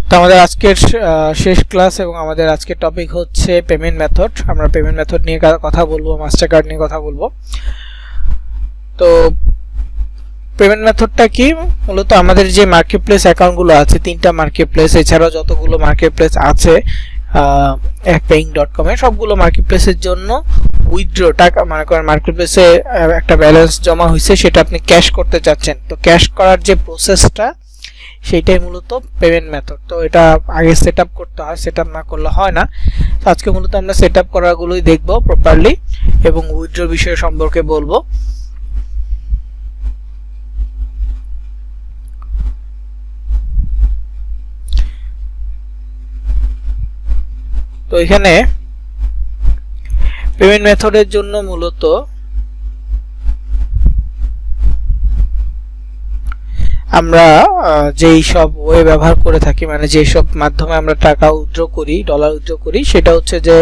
তো আমাদের আজকের শেষ ক্লাস এবং আমাদের আজকের টপিক হচ্ছে পেমেন্ট মেথড। আমরা পেমেন্ট মেথড নিয়ে কথা বলবো, মাস্টার কার্ড নিয়ে কথা বলবো। তো পেমেন্ট মেথডটা কি? মূলত আমাদের যে মার্কেট প্লেস অ্যাকাউন্টগুলো আছে, 3টা মার্কেট প্লেস, এছাড়াও যতগুলো মার্কেট প্লেস আছে paying.com এ, সবগুলো মার্কেট প্লেসের জন্য উইথড্র টাকা, মানে করেন মার্কেট প্লেসে একটা ব্যালেন্স জমা হয়েছে, সেটা আপনি ক্যাশ করতে চাচ্ছেন। তো ক্যাশ করার যে প্রসেসটা, সেইটাই মূলত পেমেন্ট মেথড। তো এটা আগে সেট আপ করতে হয়, সেট আপ না করলে হয় না। তো আজকে মূলত আমরা সেট আপ করাগুলোই দেখবো প্রপারলি এবং উইথড্র বিষয় সম্পর্কে বলবো। তো এখানে পেমেন্ট মেথডের জন্য মূলত আমরা যেই সব ওয়ে ব্যবহার করে থাকি, মানে যেই সব মাধ্যমে আমরা টাকা উইথড্র করি, ডলার উইথড্র করি, সেটা হচ্ছে যে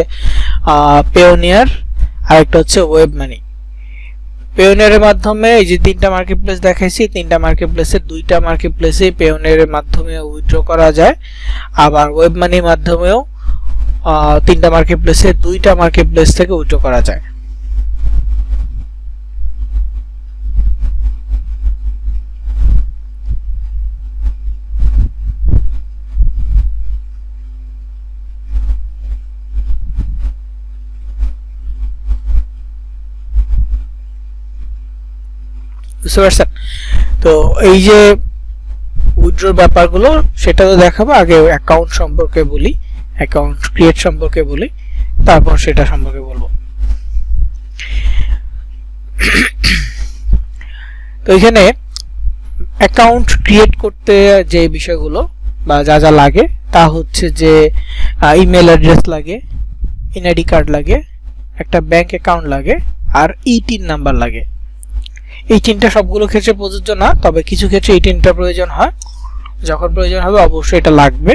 পেওনিয়ার, আর একটা হচ্ছে ওয়েব মানি। পেওনিয়ারের মাধ্যমে এই যে 3টা মার্কেট প্লেস দেখাইছি, 3টা মার্কেট প্লেসের 2টা মার্কেট প্লেসে পেওনিয়ারের মাধ্যমে উইথড্র করা যায়। আবার ওয়েব মানির মাধ্যমেও 3টা মার্কেট প্লেসে 2টা মার্কেট প্লেস থেকে উইথড্র করা যায়। বুঝতে পারছেন? তো এই যে উইথড্রর ব্যাপারগুলো, সেটা তো দেখাবো। আগে অ্যাকাউন্ট সম্পর্কে বলি, অ্যাকাউন্ট ক্রিয়েট সম্পর্কে বলি, তারপর সেটা সম্পর্কে বলবো। তো এখানে অ্যাকাউন্ট ক্রিয়েট করতে যে বিষয়গুলো বা যা যা লাগে, তা হচ্ছে যে ইমেল অ্যাড্রেস লাগে, এনআইডি কার্ড লাগে, একটা ব্যাংক অ্যাকাউন্ট লাগে, আর ই-টিন নাম্বার লাগে। এই 3টা সবগুলো ক্ষেত্রে প্রযোজ্য না, তবে কিছু ক্ষেত্রে এই 3টা প্রয়োজন হয়। যখন প্রয়োজন হবে অবশ্যই এটা লাগবে।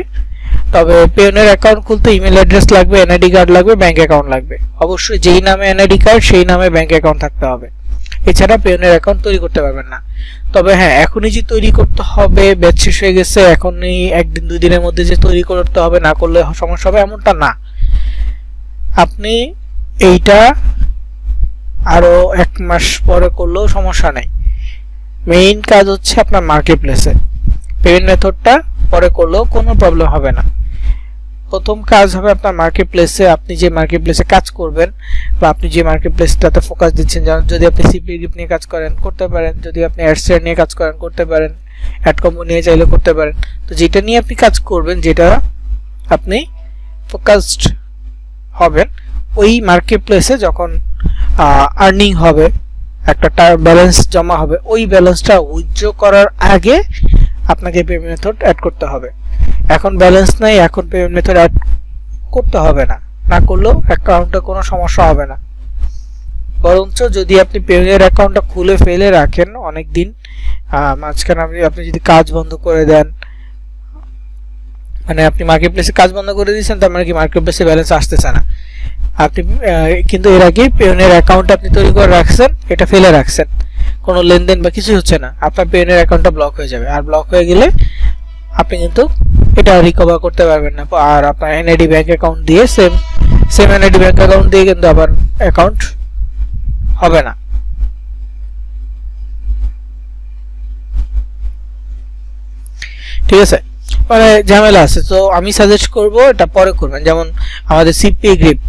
তবে পেওনিয়ার অ্যাকাউন্ট খুলতে ইমেল অ্যাড্রেস লাগবে, এনআইডি কার্ড লাগবে, ব্যাংক অ্যাকাউন্ট লাগবে। অবশ্যই যেই নামে এনআইডি কার্ড সেই নামে ব্যাংক অ্যাকাউন্ট থাকতে হবে, এছাড়া পেওনিয়ার অ্যাকাউন্ট তৈরি করতে পারবেন না। তবে হ্যাঁ, এখনই যে তৈরি করতে হবে, ব্যাচ শেষ হয়ে গেছে, এখনই একদিন 2 দিনের মধ্যে যে তৈরি করতে হবে, না করলে সমস্যা হবে, এমনটা না। আপনি এইটা আরো 1 মাস পরে করলেও সমস্যা নেই। মেইন কাজ হচ্ছে আপনার মার্কেট প্লেসে। পেমেন্ট মেথডটা পরে করলেও কোনো প্রবলেম হবে না। প্রথম কাজ হবে আপনার মার্কেট প্লেসে। আপনি যে মার্কেট প্লেসে কাজ করবেন বা আপনি যে মার্কেট প্লেসটাতে ফোকাস দিচ্ছেন, যদি আপনি সিপি গ্রিপ নিয়ে কাজ করেন করতে পারেন, যদি আপনি অ্যাডসেট নিয়ে কাজ করেন করতে পারেন, অ্যাড কম্বো নিয়ে চাইলে করতে পারেন। তো যেটা নিয়ে আপনি কাজ করবেন, যেটা আপনি ফোকাসড হবেন, ওই মার্কেট প্লেসে যখন আর্নিং হবে, একটা ব্যালেন্স জমা হবে, ওই ব্যালেন্সটা উইথড্র করার আগে আপনাকে পেমেন্ট মেথড অ্যাড করতে হবে। এখন ব্যালেন্স নাই, এখন পেমেন্ট মেথড অ্যাড করতে হবে না, না করলেও অ্যাকাউন্টে কোনো সমস্যা হবে না। বরঞ্চ যদি আপনি পেওনিয়ার অ্যাকাউন্টটা খুলে ফেলে রাখেন অনেক দিন, মাঝখানে আপনি যদি কাজ বন্ধ করে দেন, মানে আপনি মার্কেট প্লেসে কাজ বন্ধ করে দিয়েছেন, তার মানে কি মার্কেট প্লেসে ব্যালেন্স আসতেছে না। আপনি কিন্তু এর আগেই পেওনিয়ার অ্যাকাউন্ট আপনি তৈরি করে রাখছেন, এটা ফেলে রাখছেন, কোনো লেনদেন বা কিছু হচ্ছে না, আপনার পেওনিয়ার অ্যাকাউন্টটা ব্লক হয়ে যাবে। আর ব্লক হয়ে গেলে আপনি কিন্তু এটা রিকভার করতে পারবেন না। আর আপনার এনআইডি ব্যাংক অ্যাকাউন্ট দিয়ে সেম এনআইডি ব্যাংক অ্যাকাউন্ট দিয়ে কিন্তু আবার অ্যাকাউন্ট হবে না। ঠিক আছে, মানে ঝামেলা আছে। তো আমি সাজেস্ট করব এটা পরে করবেন। যেমন আমাদের সিপি গ্রিপ,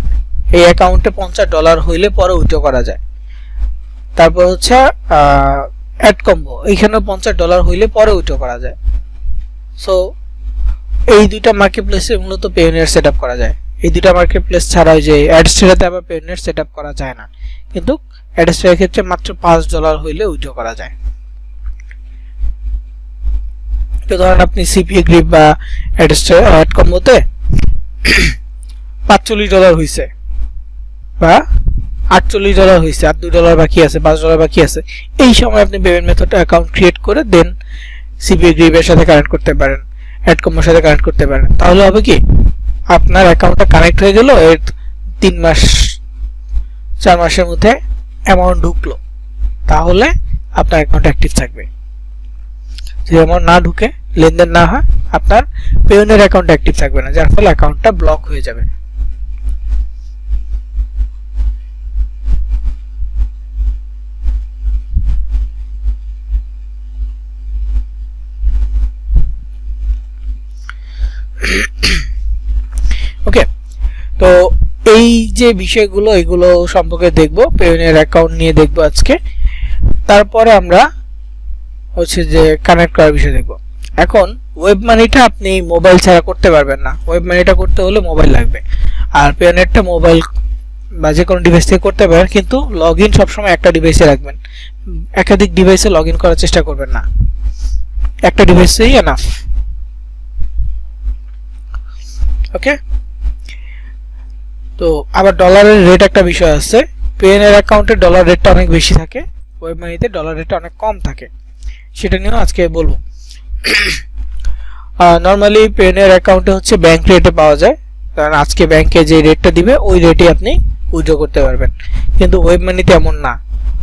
এই অ্যাকাউন্টে $50 হইলে পরে উইথড্র করা যায়। তারপর হচ্ছে অ্যাড কম্বো, এইখানেও $50 হইলে পরে উইথড্র করা যায়। সো এই 2টা মার্কেট প্লেসে মূলত পেওনিয়ার সেট আপ করা যায়। এই 2টা মার্কেট প্লেস ছাড়া ওই যে অ্যাডস্টেরাতে আবার পেওনিয়ার সেট আপ করা যায় না, কিন্তু অ্যাডস্টেরার ক্ষেত্রে মাত্র $5 হইলে উইথড্র করা যায়। তো ধরেন আপনি সিপি গ্রিপ বা অ্যাড কম্বোতে $45 হয়েছে বা $48 হয়েছে, আর $2 বাকি আছে, $5 বাকি আছে। এই সময় আপনি পেমেন্ট মেথড অ্যাকাউন্ট ক্রিয়েট করে দেন সিপি গ্রিপের সাথে কানেক্ট করতে পারেন, অ্যাড কম্বোর সাথে কানেক্ট করতে পারেন। তাহলে হবে কি, আপনার অ্যাকাউন্টটা কানেক্ট হয়ে গেল, এর 3 মাস 4 মাসের মধ্যে অ্যামাউন্ট ঢুকলো, তাহলে আপনার অ্যাকাউন্ট অ্যাক্টিভ থাকবে। যদি অ্যামাউন্ট না ঢুকে লেনদেন না হয় আপনার পেওনিয়ার অ্যাকাউন্ট অ্যাক্টিভ থাকবে না, যার ফলে অ্যাকাউন্টটা ব্লক হয়ে যাবে। ওকে, তো এই যে বিষয়গুলো এগুলো সম্পর্কে দেখব, পেওনিয়ার অ্যাকাউন্ট নিয়ে দেখব আজকে। তারপরে আমরা হচ্ছে যে কানেক্ট করার বিষয় দেখব। এখন ওয়েব মানিটা আপনি মোবাইল ছাড়া করতে পারবেন না, ওয়েব মানিটা করতে হলে মোবাইল লাগবে। আর পেওনিয়ারটা মোবাইল বা যে কোনো ডিভাইস থেকে করতে পারেন, কিন্তু লগ ইন সবসময় একটা ডিভাইসে রাখবেন, একাধিক ডিভাইসে লগ ইন করার চেষ্টা করবেন না, একটা ডিভাইসেই এনাফ। ওকে, তো আবার ডলারের রেট একটা বিষয় আছে, পেওনিয়ার অ্যাকাউন্টে ডলার রেটটা অনেক বেশি থাকে, ওয়েব মানিতে ডলার রেটটা অনেক কম থাকে, সেটা নিয়েও আজকে বলবো। নর্মালি পেওনিয়ার অ্যাকাউন্টে হচ্ছে ব্যাংক রেটে পাওয়া যায়, কারণ আজকে ব্যাংকে যে রেটটা দিবে ওই রেটে আপনি উইথড্র করতে পারবেন, কিন্তু ওয়েব মানিতে এমন না,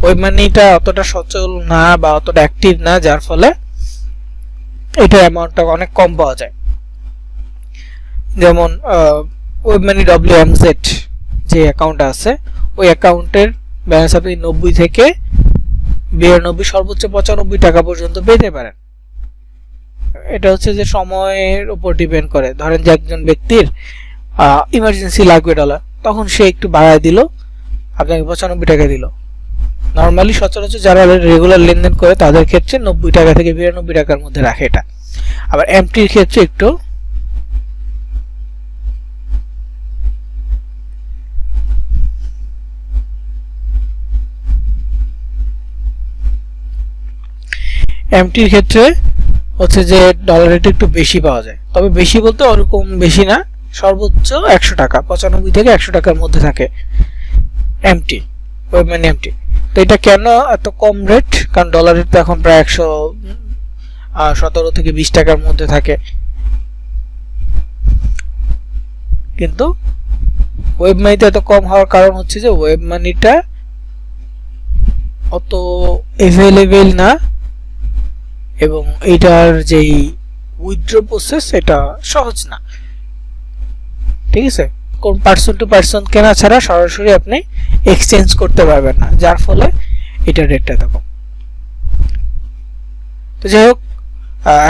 ওয়েব মানিটা অতটা সচল না বা অতটা অ্যাক্টিভ না, যার ফলে এটার অ্যামাউন্টটা অনেক কম পাওয়া যায়। যেমন ওয়েব মানি WMZ যে অ্যাকাউন্ট আছে, ওই অ্যাকাউন্টের ব্যালেন্স আপনি 90 থেকে 92 সর্বোচ্চ 95 টাকা পর্যন্ত পেতে পারেন। এটা হচ্ছে যে সময়ের উপর ডিপেন্ড করে, ধরেন যে একজন ব্যক্তির ইমার্জেন্সি লাগবে ডলার, তখন সে একটু বাড়ায় দিল, আপনাকে 95 টাকা দিল। নর্মালি সচরাচর যারা রেগুলার লেনদেন করে তাদের ক্ষেত্রে 90 টাকা থেকে 92 টাকার মধ্যে রাখে এটা। আবার এমটির ক্ষেত্রে একটু এমটির ক্ষেত্রে হচ্ছে যে ডলার রেট একটু বেশি পাওয়া যায়, তবে বেশি বলতে ওরকম বেশি না, সর্বোচ্চ 100 টাকা, 95 থেকে 100 টাকার মধ্যে থাকে এমটি, ওয়েব মানি এমটি। তো এটা কেন এত কম রেট? কারণ ডলার রেট তো এখন প্রায় 117 থেকে 20 টাকার মধ্যে থাকে, কিন্তু ওয়েব মানিতে এত কম হওয়ার কারণ হচ্ছে যে ওয়েব মানিটা অত এভেলেবেল না, এবং এইটার যেই উইথড্র প্রসেস এটা সহজ না, ঠিক আছে? কোন পার্সন টু পার্সন কেনা ছাড়া সরাসরি আপনি এক্সচেঞ্জ করতে পারবেন না, যার ফলে এটার রেটটা এত কম। তো যাই হোক,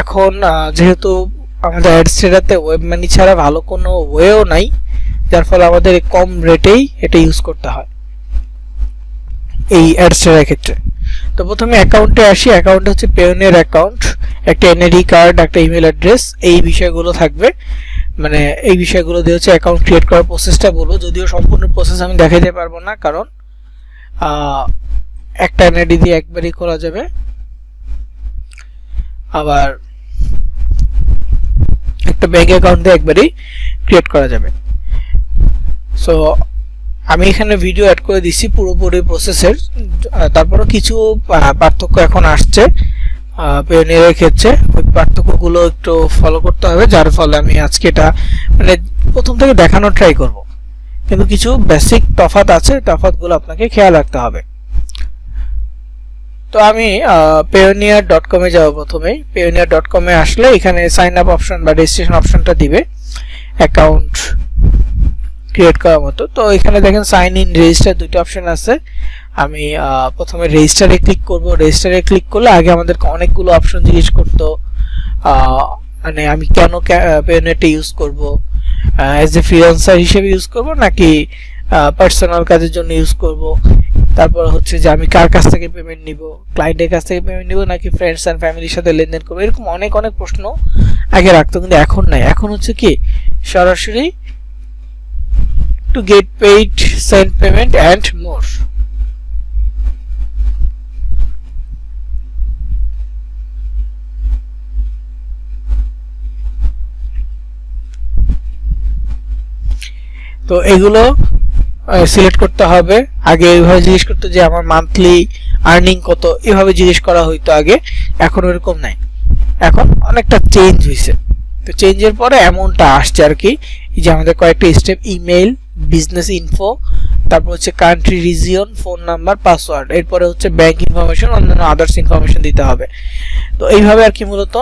এখন যেহেতু আমাদের অ্যাডস্টেরাতে ওয়েব মানি ছাড়া ভালো কোনো ওয়েও নাই, যার ফলে আমাদের কম রেটেই এটা ইউজ করতে হয় এই অ্যাডস্টেরার ক্ষেত্রে। তো প্রথমে অ্যাকাউন্টে আসি। অ্যাকাউন্ট হচ্ছে পেওনিয়ার অ্যাকাউন্ট, একটা এনআইডি কার্ড, একটা ইমেল অ্যাড্রেস, এই বিষয়গুলো থাকবে। মানে এই বিষয়গুলো দিয়ে হচ্ছে অ্যাকাউন্ট ক্রিয়েট করার প্রসেসটা বলবো, যদিও সম্পূর্ণ প্রসেস আমি দেখাতে পারবো না, কারণ একটা এনআইডি দিয়ে একবারই করা যাবে, আবার একটা ব্যাংক অ্যাকাউন্ট দিয়ে একবারই ক্রিয়েট করা যাবে। সো আমি এখানে ভিডিও অ্যাড করে দিচ্ছি পুরোপুরি প্রসেসের, তারপরও কিছু পার্থক্য এখন আসছে পেওনিয়ারের ক্ষেত্রে, ওই পার্থক্যগুলো একটু ফলো করতে হবে, যার ফলে আমি আজকে এটা মানে প্রথম থেকে দেখানোর ট্রাই করব, কিন্তু কিছু বেসিক তফাৎ আছে, তফাৎগুলো আপনাকে খেয়াল রাখতে হবে। তো আমি payoneer.com এ যাব। প্রথমেই payoneer.com এ আসলে এখানে সাইন আপ অপশন বা রেজিস্ট্রেশন অপশনটা দিবে অ্যাকাউন্ট ক্রিয়েট করার মতো। তো এখানে দেখেন সাইন ইন, রেজিস্টার, দুটো অপশন আছে। আমি প্রথমে রেজিস্টারে ক্লিক করব। রেজিস্টারে ক্লিক করলে আগে আমাদেরকে অনেকগুলো অপশন জিজ্ঞেস করতো, মানে আমি কেন পেওনিয়ারটা ইউজ করব, অ্যাজ এ ফ্রিল্যান্সার হিসেবে ইউজ করব নাকি পার্সোনাল কাজের জন্য ইউজ করব, তারপর হচ্ছে যে আমি কার কাছ থেকে পেমেন্ট নিব, ক্লায়েন্টের কাছ থেকে পেমেন্ট নিব নাকি ফ্রেন্ডস অ্যান্ড ফ্যামিলির সাথে লেনদেন করবো, এরকম অনেক অনেক প্রশ্ন আগে রাখতো, কিন্তু এখন নাই। এখন হচ্ছে কি সরাসরি to get paid, send payment and more. তো এগুলো সিলেক্ট করতে হবে। আগে এইভাবে জিজ্ঞেস করতো যে আমার মান্থলি আর্নিং কত, এভাবে জিজ্ঞেস করা হইতো আগে, এখন ওরকম নাই, এখন অনেকটা চেঞ্জ হয়েছে। তো চেঞ্জের পরে এমনটা আসছে আর কি, যে আমাদের কয়েকটা স্টেপ, ইমেল, বিজনেস ইনফো, তারপর হচ্ছে country, region, phone number, password, এরপরে হচ্ছে ব্যাংক ইনফরমেশন, অন্যান্য আদার্স ইনফরমেশন দিতে হবে। তো এইভাবে আর কি মূলত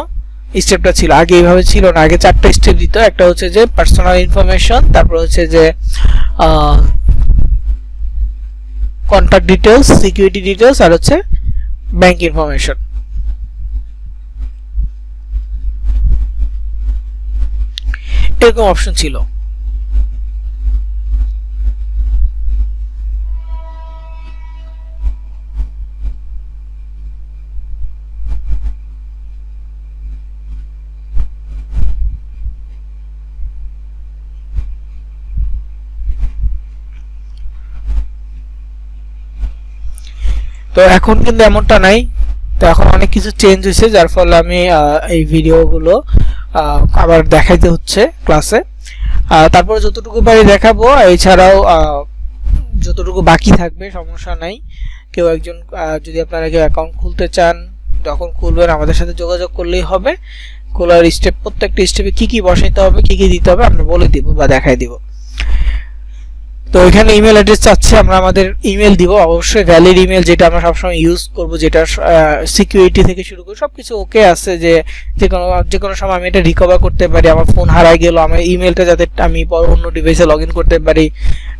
স্টেপটা ছিল, আগে এইভাবে ছিল না, আগে 4টা স্টেপ দিত। একটা হচ্ছে যে পার্সোনাল ইনফরমেশন, তারপর হচ্ছে যে কন্টাক্ট ডিটেলস, সিকিউরিটি ডিটেলস, আর হচ্ছে ব্যাংক ইনফরমেশন। এরকম অপশন ছিল। তো এখন কিন্তু এমনটা নাই, তো এখন অনেক কিছু চেঞ্জ হয়েছে, যার ফলে আমি এই ভিডিওগুলো আবার দেখাইতে হচ্ছে ক্লাসে। তারপর যতটুকু পারি দেখাবো, এছাড়াও যতটুকু বাকি থাকবে সমস্যা নাই। কেউ একজন যদি আপনারা কেউ অ্যাকাউন্ট খুলতে চান, যখন খুলবেন আমাদের সাথে যোগাযোগ করলেই হবে। খোলার স্টেপ, প্রত্যেকটা স্টেপে কি কি বসাইতে হবে, কি কি দিতে হবে আমরা বলে দিব বা দেখাই দিব। তো এখানে ইমেল অ্যাড্রেস চাচ্ছে, আমরা আমাদের ইমেল দিব, অবশ্যই ভ্যালিড ইমেল, যেটা আমরা সবসময় ইউজ করব, যেটা সিকিউরিটি থেকে শুরু করে সবকিছু ওকে আছে, যে যে কোনো সময় আমি এটা রিকভার করতে পারি, আমার ফোন হারাই গেল, আমার ইমেলটা যাতে আমি অন্য ডিভাইসে লগ ইন করতে পারি,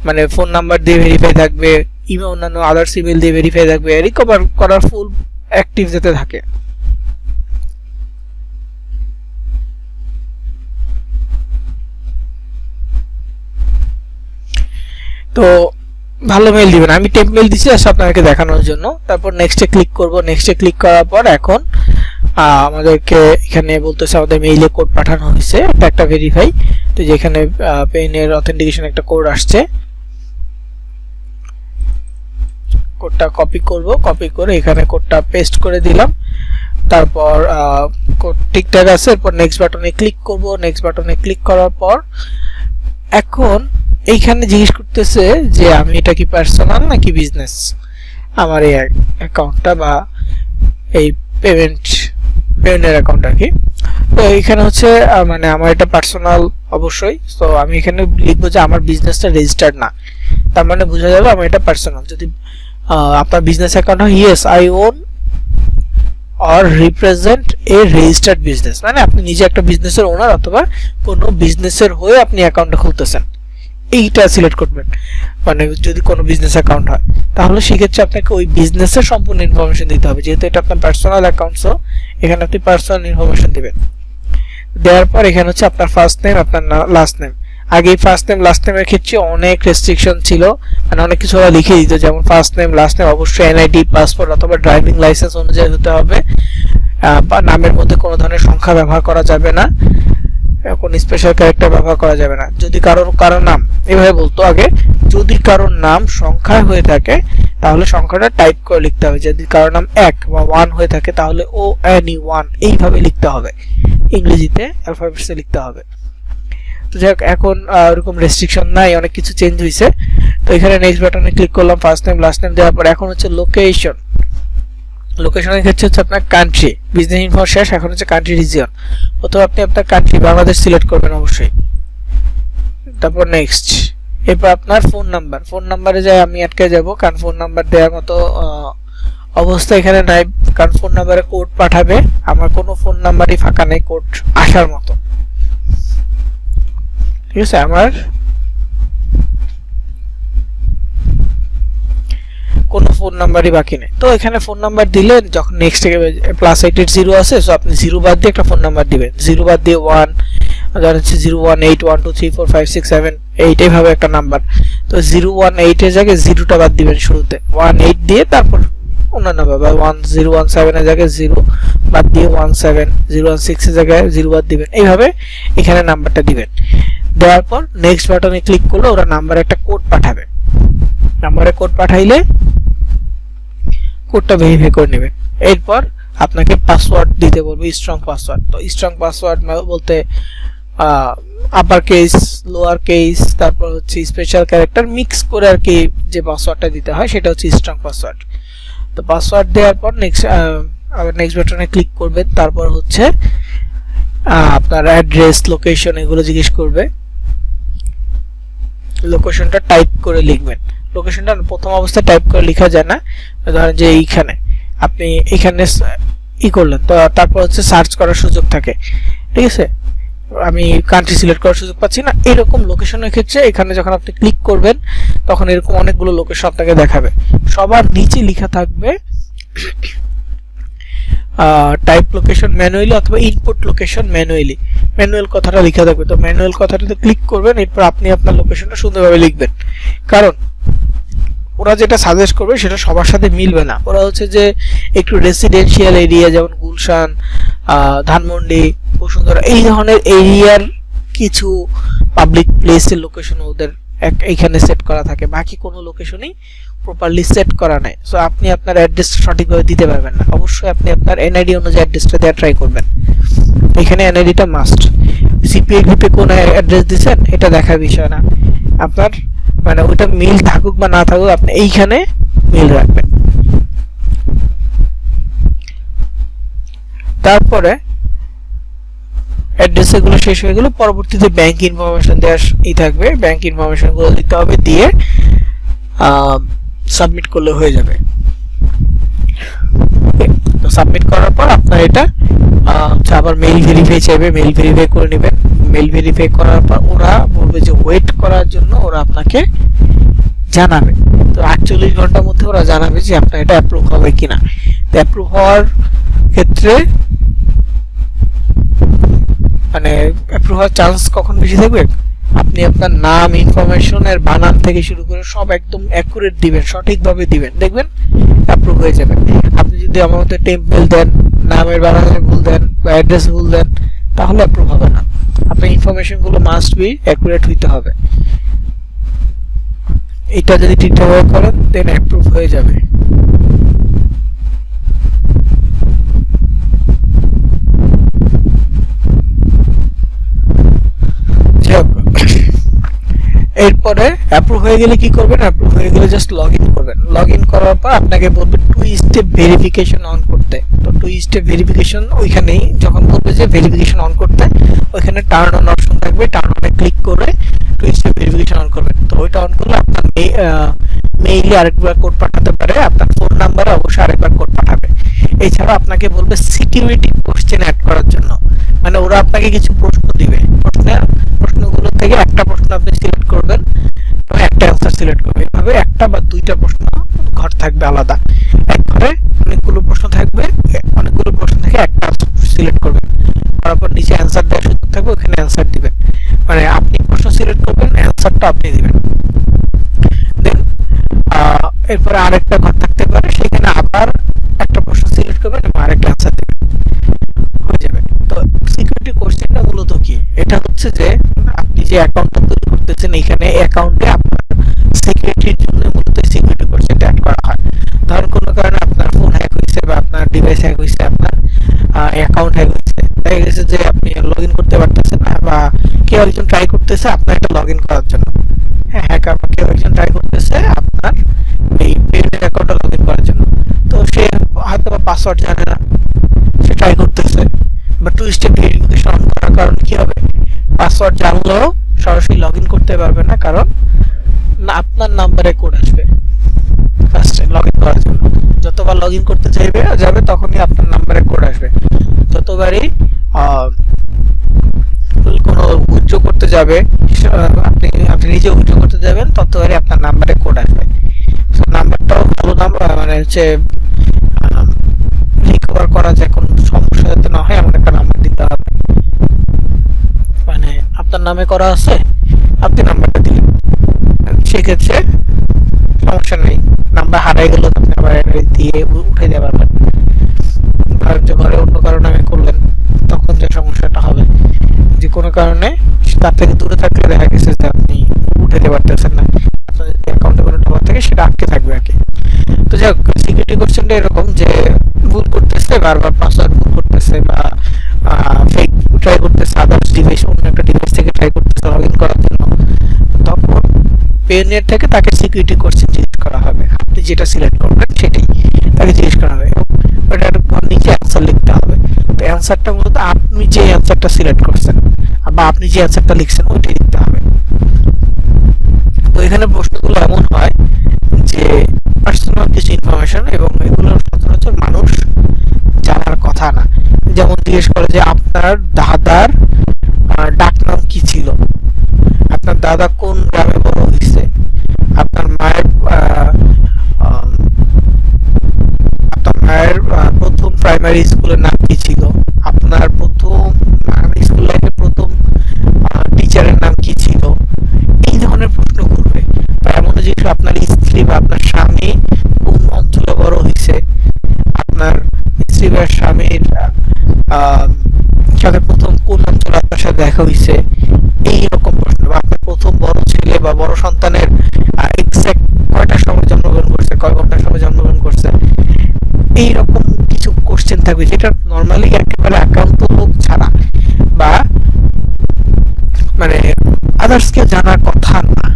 মানে ফোন নাম্বার দিয়ে ভেরিফাই থাকবে, ইমেল অন্যান্য আদার্স ইমেল দিয়ে ভেরিফাই থাকবে, রিকভার করার ফুল অ্যাক্টিভ যাতে থাকে। তো ভালো মেল দিবেন, আমি টেম্প মেল দিছি আসলে আপনাদেরকে দেখানোর জন্য। তারপর নেক্সটে ক্লিক করব, নেক্সটে ক্লিক করার পর এখন আমাদেরকে এখানে বলতেছে আমাদের মেইলে কোড পাঠানো হয়েছে, একটা ভেরিফাই। তো যেখানে পেইনের অথেন্টিকেশন একটা কোড আসছে, কোডটা কপি করব, কপি করে এখানে কোডটা পেস্ট করে দিলাম। তারপর কোড ঠিকঠাক আছে, এরপর নেক্সট বাটনে ক্লিক করব। নেক্সট বাটনে ক্লিক করার পর এখন এইখানে জিজ্ঞেস করতেছে যে আমি এটা কি পার্সোনাল নাকি বিজনেস, আমার এই অ্যাকাউন্টটা বা এই পেমেন্টের অ্যাকাউন্ট আর কি। তো এখানে হচ্ছে মানে আমার এটা পার্সোনাল অবশ্যই, তো আমি এখানে লিখবো যে আমার বিজনেসটা রেজিস্টার্ড না, তার মানে বোঝা যাবে আমার এটা পার্সোনাল। যদি আপনার বিজনেস অ্যাকাউন্ট হয়, yes I own or represent a registered business, মানে আপনি নিজে একটা বিজনেসের ওনার অথবা কোনো বিজনেসের হয়ে আপনি অ্যাকাউন্টটা খুলতেছেন, এইটা সিলেক্ট করবেন। মানে যদি কোনো বিজনেস অ্যাকাউন্ট হয় তাহলে সেক্ষেত্রে আপনাকে ওই বিজনেসের সম্পূর্ণ ইনফরমেশন দিতে হবে, যেহেতু এটা আপনার পার্সোনাল অ্যাকাউন্ট, সো এখানে আপনি পার্সোনাল ইনফরমেশন দিবেন। দেওয়ার পর এখানে হচ্ছে আপনার ফার্স্ট নেম, আপনার লাস্ট নেম। আগে ফার্স্ট নেম লাস্ট নেমের ক্ষেত্রে অনেক রেস্ট্রিকশন ছিল, মানে অনেক কিছু ওরা লিখে দিত, যেমন ফার্স্ট নেম লাস্ট নেম অবশ্যই এনআইডি, পাসপোর্ট অথবা ড্রাইভিং লাইসেন্স অনুযায়ী হতে হবে, বা নামের মধ্যে কোনো ধরনের সংখ্যা ব্যবহার করা যাবে না, কোন স্পেশাল ক্যারেক্টার ব্যবহার করা যাবে না। যদি কারোর নাম এভাবে বলতো আগে, যদি কারোর নাম সংখ্যায় হয়ে থাকে তাহলে সংখ্যাটা টাইপ করে লিখতে হবে, যদি কারোর নাম 1 বা 1 হয়ে থাকে তাহলে ONE 1 এইভাবে লিখতে হবে, ইংরেজিতে অ্যালফাবেটসে লিখতে হবে। তো যাই হোক, এখন ওরকম রেস্ট্রিকশন নাই, অনেক কিছু চেঞ্জ হয়েছে। তো এখানে নেক্সট বাটনে ক্লিক করলাম, ফার্স্ট নেম লাস্ট নেম দেওয়ার পর এখন হচ্ছে লোকেশন। লোকেশনের ক্ষেত্রে হচ্ছে আপনার কান্ট্রি, বিজনেস ইনফো শেষ, এখন হচ্ছে কান্ট্রি রিজিয়ন, অথবা আপনি আপনার কান্ট্রি বাংলাদেশ সিলেক্ট করবেন অবশ্যই। তারপর নেক্সট, এরপর আপনার ফোন নাম্বার, ফোন নাম্বারে যাই আমি আটকে যাব, কারণ ফোন নাম্বার দেওয়ার মতো অবস্থা এখানে নাই, কারণ ফোন নাম্বারে কোড পাঠাবে, আমার কোনো ফোন নাম্বারই ফাঁকা নেই কোড আসার মতো, ঠিক আছে। আমার কোনো ফোন নাম্বারই বাকি নেই। তো এখানে ফোন নাম্বার দিলে যখন নেক্সট +88 0 আছে, সো আপনি 0 বাদ দিয়ে একটা ফোন নাম্বার দিবেন, 0 বাদ দিয়ে 1, ধরেন হচ্ছে 01812345678 এইভাবে একটা নাম্বার। তো 018 এর জায়গায় 0টা বাদ দিবেন শুরুতে, 18 দিয়ে তারপর অন্যান্য বা 1017 এর জায়গায় 0 বাদ দিয়ে 17, 016 এর জায়গায় 0 বাদ দিবেন, এইভাবে এখানে নাম্বারটা দিবেন। দেওয়ার পর নেক্সট বাটনে ক্লিক করলে ওরা নাম্বারে একটা কোড পাঠাবে, নাম্বারে কোড পাঠাইলে কোডটা ভেরিফাই করে নেবেন। এরপর আপনাকে পাসওয়ার্ড দিতে বলবে, স্ট্রং পাসওয়ার্ড। তো স্ট্রং পাসওয়ার্ড বলতে আপার কেস, লোয়ার কেস, তারপর হচ্ছে স্পেশাল ক্যারেক্টার মিক্স করে আর কি যে পাসওয়ার্ডটা দিতে হয় সেটা হচ্ছে স্ট্রং পাসওয়ার্ড। তো পাসওয়ার্ড দেওয়ার পর নেক্সট বাটনে ক্লিক করবেন। তারপর হচ্ছে আপনার অ্যাড্রেস, লোকেশন এগুলো জিজ্ঞেস করবে, লোকেশনটা টাইপ করে লিখবেন। লোকেশনটা প্রথম অবস্থায় টাইপ করে লেখা যায় না, ধরেন যে এইখানে আপনি এখানে ই করলেন, তো তারপর হচ্ছে সার্চ করার সুযোগ থাকে, ঠিক আছে, আমি কান্ট্রি সিলেক্ট করার সুযোগ পাচ্ছি না, এরকম লোকেশনের ক্ষেত্রে এখানে যখন আপনি ক্লিক করবেন তখন এরকম অনেকগুলো লোকেশন আপনাকে দেখাবে। সবার নিচে লেখা থাকবে টাইপ লোকেশন ম্যানুয়ালি অথবা ইনপুট লোকেশন ম্যানুয়ালি, ম্যানুয়াল কথাটা লেখা থাকবে। তো ম্যানুয়াল কথাটাতে ক্লিক করবেন, এরপর আপনি আপনার লোকেশনটা সুন্দরভাবে লিখবেন, কারণ ওরা যেটা সাজেস্ট করবে সেটা সবার সাথে মিলবে না। ওরা হচ্ছে যে একটু রেসিডেন্সিয়াল এরিয়া যেমন গুলশান, ধানমন্ডি, বসুন্ধরা এই ধরনের এরিয়ার কিছু পাবলিক প্লেসের লোকেশন ওদের এইখানে সেট করা থাকে, বাকি কোনো লোকেশনই প্রপারলি সেট করা নাই। সো আপনি আপনার অ্যাড্রেসটা সঠিকভাবে দিতে পারবেন না। অবশ্যই আপনি আপনার এনআইডি অনুযায়ী অ্যাড্রেসটা দেওয়া ট্রাই করবেন। এখানে এনআইডিটা মাস্ট। সিপিআই গ্রুপে কোন অ্যাড্রেস দিচ্ছেন এটা দেখার বিষয় না, আপনার মানে ওটা মিল থাকুক বা না থাকুক আপনি এইখানে মিল রাখবেন। তারপরে অ্যাড্রেস এগুলো শেষ হয়ে গেল, পরবর্তীতে ব্যাংক ইনফরমেশন দেওয়ার থাকবে, ব্যাংক ইনফরমেশন গুলো দিতে হবে, দিয়ে সাবমিট করলে হয়ে যাবে। তো সাবমিট করার পর আপনার এটা আবার মেইল ভেরিফাই চাইবে, মেইল ভেরিফাই করে নেবেন। মেইল ভেরিফাই করার পর ওরা বলবে যে ওয়েট করার জন্য, ওরা আপনাকে জানাবে। তো 48 ঘন্টার মধ্যে ওরা জানাবে যে আপনার এটা অ্যাপ্রুভ হবে কিনা। তো অ্যাপ্রুভ হওয়ার ক্ষেত্রে মানে অ্যাপ্রুভ হওয়ার চান্স কখন বেশি থাকবে, আপনি আপনার নাম, ইনফরমেশনের বানান থেকে শুরু করে সব একদম অ্যাকুরেট দিবেন, সঠিকভাবে দিবেন, দেখবেন অ্যাপ্রুভ হয়ে যাবে। আপনি যদি আমার মতো টেম্পল দেন, নামের বানানে ভুল দেন বা অ্যাড্রেস ভুল দেন, তাহলে অ্যাপ্রুভ হবে না। আপনার ইনফরমেশনগুলো মাস্ট বি অ্যাকুরেট হইতে হবে। এটা যদি ঠিকঠাকভাবে করেন দেন অ্যাপ্রুভ হয়ে যাবে। এরপরে অ্যাপ্রুভ হয়ে গেলে কি করবেন, অ্যাপ্রুভ হয়ে গেলে জাস্ট লগইন করবেন। লগইন করার পর আপনাকে বলবে 2 স্টেপ ভেরিফিকেশন অন করতে। তো 2 স্টেপ ভেরিফিকেশন ওইখানেই যখন বলবে যে ভেরিফিকেশন অন করতে, ওইখানে টার্ন অন অপশন থাকবে, টার্ন অনে ক্লিক করে 2 স্টেপ ভেরিফিকেশন অন করবেন। তো ওইটা অন করলে আপনার মেইলে আরেকবার কোড পাঠাতে পারে, আপনার ফোন নাম্বারে অবশ্যই আরেকবার কোড পাঠাবে। এছাড়া আপনাকে বলবে সিকিউরিটি কোশ্চেন অ্যাড করার জন্য, মানে ওরা আপনাকে কিছু প্রশ্ন দিবে, প্রশ্নগুলো থেকে একটা প্রশ্ন আপনি সিলেক্ট করবেন এবং একটা অ্যান্সার সিলেক্ট করবেন। এভাবে একটা বা দুইটা প্রশ্ন ঘর থাকবে আলাদা, এক ঘরে অনেকগুলো প্রশ্ন থাকবে, অনেকগুলো প্রশ্ন থেকে একটা সিলেক্ট করবেন, তারপর নিচে অ্যান্সার দেওয়ার সুযোগ থাকবে, ওখানে অ্যান্সার দিবেন। মানে আপনি প্রশ্ন সিলেক্ট করবেন, অ্যান্সারটা আপনি দিবেন। দেন এরপরে আরেকটা ঘর থাকতে পারে, সেখানে আবার একটা প্রশ্ন সিলেক্ট করবেন এবং আরেকটা অ্যান্সার দিবেন, হয়ে যাবে। তো সিকিউরিটি কোশ্চেনটা মূলত কি, এটা হচ্ছে যে আপনি যে অ্যাকাউন্টটা তৈরি করতেছেন, এখানে অ্যাকাউন্টে আপনার সিকিউরিটির জন্য মূলত সিকিউরিটি কোশ্চেনটা অ্যাড করা হয়। ধরুন কোনো কারণে আপনার ফোন হ্যাক হয়েছে বা আপনার ডিভাইস হ্যাক হয়েছে, আপনার অ্যাকাউন্ট হ্যাক হয়েছে, দেখা গেছে যে আপনি লগ ইন করতে পারতেছেন না, বা কেউ একজন ট্রাই করতেছে আপনার এটা লগ ইন করার জন্য, হ্যাঁ হ্যাকার বা কেউ একজন ট্রাই করতেছে আপনার এই পেমেন্ট অ্যাকাউন্টটা লগ ইন করার জন্য। তো সে হয়তো বা পাসওয়ার্ড জানে না, সে ট্রাই করতেছে, বা 2 স্টেপ ভেরিফিকেশন অন করার কারণে কি হবে, পাসওয়ার্ড জানলেও সরাসরি লগ ইন করতে পারবে না, কারণ না আপনার নাম্বারে কোড আসবে ফার্স্টে লগ ইন করার জন্য। যতবার লগ ইন করতে চাইবে যাবে তখনই আপনার নাম্বারে কোড আসবে। যতবারই কোনো উইথড্র করতে যাবে, আপনি নিজে উইথড্র করতে যাবেন, ততবারই আপনার নাম্বারে কোড আসবে। তো নাম্বারটাও ভালো নাম্বার, মানে হচ্ছে রিকভার করা যায়, কোনো সমস্যা যাতে না হয় এমন একটা নাম্বার দিতে হবে। মানে আপনার নামে করা আছে, আপনি নাম্বারটা দিলেন, সেক্ষেত্রে সমস্যা নেই। নাম্বার হারাই গেল আপনি আবার দিয়ে উঠে দিতে পারবেন। ধরেন যে ঘরে অন্য কারো নামে করলেন, তখন যে সমস্যাটা হবে যে কোনো কারণে তার থেকে দূরে থাকলে দেখা গেছে যে আপনি উঠে দিতে পারতেছেন না, আপনার যদি অ্যাকাউন্টে কোনো টাকা থাকে সেটা আটকে থাকবে আর কি। তো যাই হোক, সিকিউরিটি কোশ্চেনটা এরকম যে ভুল করতেছে, বারবার পাসওয়ার্ড ভুল করতেছে বা ফেক ট্রাই করতেছে, আদার্স ডিভাইস অন্য একটা ডিভাইস থেকে ট্রাই করতেছে লগ ইন করার জন্য, তখন পেনিয়ার থেকে তাকে সিকিউরিটি কোশ্চেন জিজ্ঞেস করা হবে। আপনি যেটা সিলেক্ট করবেন সেটাই তাকে জিজ্ঞেস করা হবে এবং ওটার নিচে অ্যান্সার লিখতে হবে। তো অ্যান্সারটা মূলত আপনি যে অ্যান্সারটা সিলেক্ট করছেন বা আপনি যে অ্যান্সারটা লিখছেন ওইটাই লিখতে হবে। তো এখানে প্রশ্নগুলো এমন হয় যে পার্সোনাল কিছু ইনফরমেশন, এবং এগুলো সচরাচর মানুষ জানার কথা কথা না। যেমন জিজ্ঞেস করে যে আপনার দাদার ডাকনাম কি ছিল, আপনার দাদা কোন গ্রামে বড় হয়েছে, আপনার মায়ের প্রথম প্রাইমারি স্কুলের নাম কি ছিল, আপনার প্রথম স্কুল লাইফে প্রথম টিচারের নাম কি ছিল, এই ধরনের প্রশ্ন করবে। বা এমন জিনিস, আপনার স্ত্রী বা আপনার স্বামী কোন অঞ্চলে বড় হয়েছে, আপনার স্ত্রী বা স্বামীর সাথে প্রথম কোন অঞ্চলে আপনার সাথে দেখা হয়েছে, এই রকম প্রশ্ন। বা আপনার প্রথম বড় ছেলে বা বড় সন্তানের এক্সাক্ট কয়টার সময় জন্মগ্রহণ করছে, কয় ঘন্টার সময় জন্মগ্রহণ করছে, এইরকম কিছু কোশ্চেন থাকবে, যেটা নর্মালি একেবারে একান্ত লোক ছাড়া বা মানে আদার্স কেউ জানার কথা না।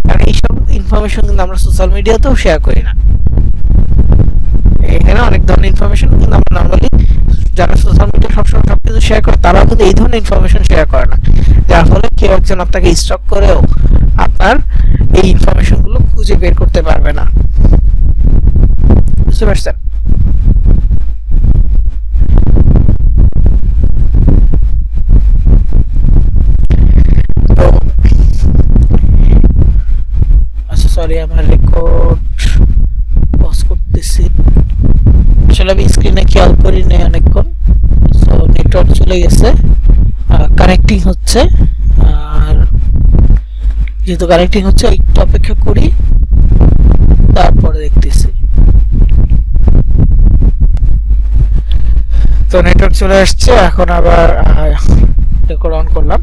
কারণ এইসব ইনফরমেশন কিন্তু আমরা সোশ্যাল মিডিয়াতেও শেয়ার করি না। এখানে অনেক ধরনের ইনফরমেশন কিন্তু আমরা নর্মালি, যারা সোশ্যাল মিডিয়া সবসময় সবকিছু শেয়ার করে, তারাও কিন্তু এই ধরনের ইনফরমেশন শেয়ার করে না, যার ফলে কেউ একজন আপনাকে স্টক করেও আপনার এই ইনফরমেশন গুলো খুঁজে বের করতে পারবে না। বুঝতে পারছেন? তো আচ্ছা, সরি, আমার রেকর্ড পজ করতেছি। আসলে আমি স্ক্রিনে খেয়াল করি নাই অনেকক্ষণ, সো নেটওয়ার্ক চলে গেছে, কানেক্টিং হচ্ছে। আর যেহেতু কানেক্টিং হচ্ছে, একটু অপেক্ষা করি, তারপরে দেখতেছি। তো নেটওয়ার্ক চলে আসছে, এখন আবার রেকর্ড অন করলাম।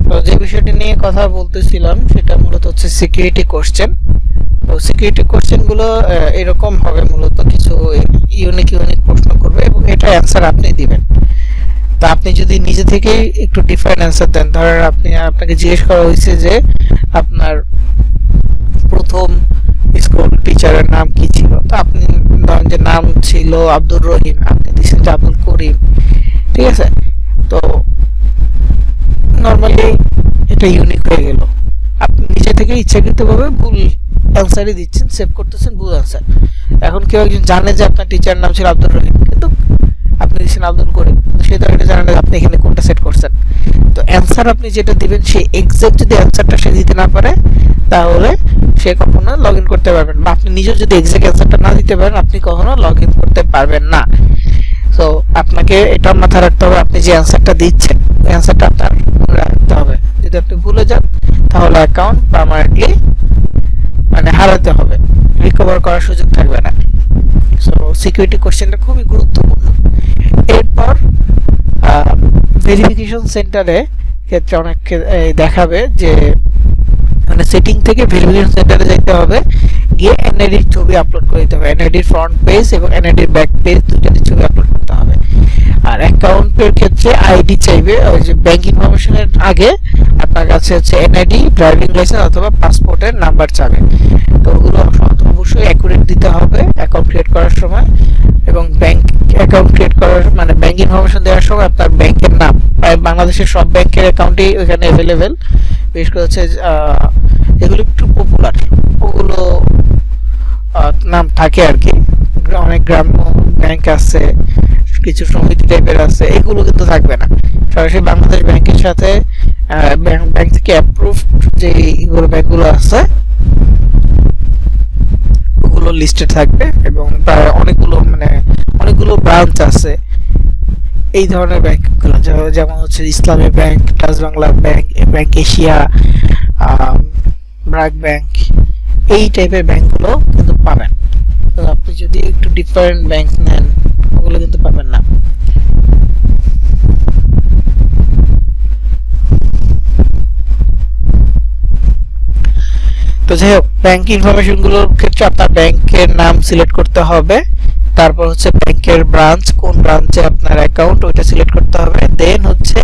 তো যে বিষয়টি নিয়ে কথা বলতেছিলাম সেটা মূলত হচ্ছে সিকিউরিটি কোশ্চেন। তো সিকিউরিটি কোশ্চেন গুলো এরকম হবে, মূলত কিছু ইউনিক প্রশ্ন করবে এবং এটা অ্যান্সার আপনি দিবেন। তা আপনি যদি নিজে থেকে একটু ডিফারেন্ট অ্যান্সার দেন, ধরেন আপনাকে জিজ্ঞেস করা হয়েছে যে আপনার প্রথম স্কুল টিচারের নাম কি ছিল, তো আপনি ধরেন যে নাম ছিল আব্দুর রহিম, আপনি দিচ্ছেন যে আব্দুল করিম, ঠিক আছে? তো নর্মালি এটা ইউনিক হয়ে গেল, আপনি নিজে থেকে ইচ্ছাকৃতভাবে ভুল অ্যান্সারই দিচ্ছেন, সেভ করতেছেন ভুল অ্যান্সার। এখন কেউ একজন জানে যে আপনার টিচার নাম ছিল আব্দুর রহিম, কিন্তু আপনি দিচ্ছেন আব্দুল করিম, সে তো এটা জানে না আপনি এখানে কোনটা সেট করছেন। তো অ্যান্সার আপনি যেটা দিবেন, সেই এক্সাক্ট যদি অ্যান্সারটা সে দিতে না পারে, তাহলে সে কখনো লগ ইন করতে পারবেন, বা আপনি নিজেও যদি এক্সাক্ট অ্যান্সারটা না দিতে পারেন, আপনি কখনো লগ ইন করতে পারবেন না। সো আপনাকে এটা মাথায় রাখতে হবে, আপনি যে অ্যান্সারটা দিচ্ছেন ওই অ্যান্সারটা আপনার মনে রাখতে হবে। যদি আপনি ভুলে যান, তাহলে অ্যাকাউন্ট পার্মানেন্টলি মানে হারাতে হবে, রিকভার করার সুযোগ থাকবে না। সো সিকিউরিটি কোশ্চেনটা খুবই গুরুত্বপূর্ণ। এরপর ভেরিফিকেশন সেন্টারে ক্ষেত্রে অনেক দেখাবে যে মানে সেটিং থেকে ভেরিফিকেশন সেন্টারে যেতে হবে, গিয়ে এনআইডির ছবি আপলোড করে দিতে হবে, এনআইডির ফ্রন্ট পেজ এবং এনআইডির ব্যাক পেজ দুইটাতে ছবি আপলোড করতে হবে। আর অ্যাকাউন্টের ক্ষেত্রে আইডি চাইবে, ওই যে ব্যাংক ইনফরমেশনের আগে আপনার কাছে হচ্ছে এনআইডি, ড্রাইভিং লাইসেন্স অথবা পাসপোর্টের নাম্বার চাবে। তো ওগুলো অবশ্যই অ্যাকুরেট দিতে হবে অ্যাকাউন্ট ক্রিয়েট করার সময়। এবং ব্যাংক অ্যাকাউন্ট ক্রিয়েট করার মানে ব্যাংক ইনফরমেশন দেওয়ার সময় আপনার ব্যাংকের নাম, প্রায় বাংলাদেশের সব ব্যাংকের অ্যাকাউন্টই ওখানে অ্যাভেলেবেল, বিশেষ করে হচ্ছে এগুলো একটু পপুলার, ওগুলো নাম থাকে আর কি। অনেক গ্রাম্য ব্যাংক আছে, কিছু সমিতি টাইপের আছে, এগুলো কিন্তু থাকবে না। সরাসরি বাংলাদেশ ব্যাংকের সাথে ব্যাংক থেকে অ্যাপ্রুভড যে ব্যাংকগুলো আছে ওগুলো লিস্টেড থাকবে, এবং প্রায় অনেকগুলো ব্রাঞ্চ আছে এই ধরনের ব্যাংকগুলো, যেমন হচ্ছে ইসলামী bank, trust Bangla bank, bank Asia, BRAC bank, এই টাইপের ব্যাংকগুলো কিন্তু পাবেন। তো আপনি যদি একটু ডিফারেন্ট ব্যাংক নেন, ওগুলো কিন্তু পাবেন না। তো যাই হোক, ব্যাংক ইনফরমেশন গুলোর ক্ষেত্রে আপনার ব্যাংকের নাম সিলেক্ট করতে হবে, তারপর হচ্ছে ব্যাংকের ব্রাঞ্চ, কোন ব্রাঞ্চে আপনার অ্যাকাউন্ট ওইটা সিলেক্ট করতে হবে, দেন হচ্ছে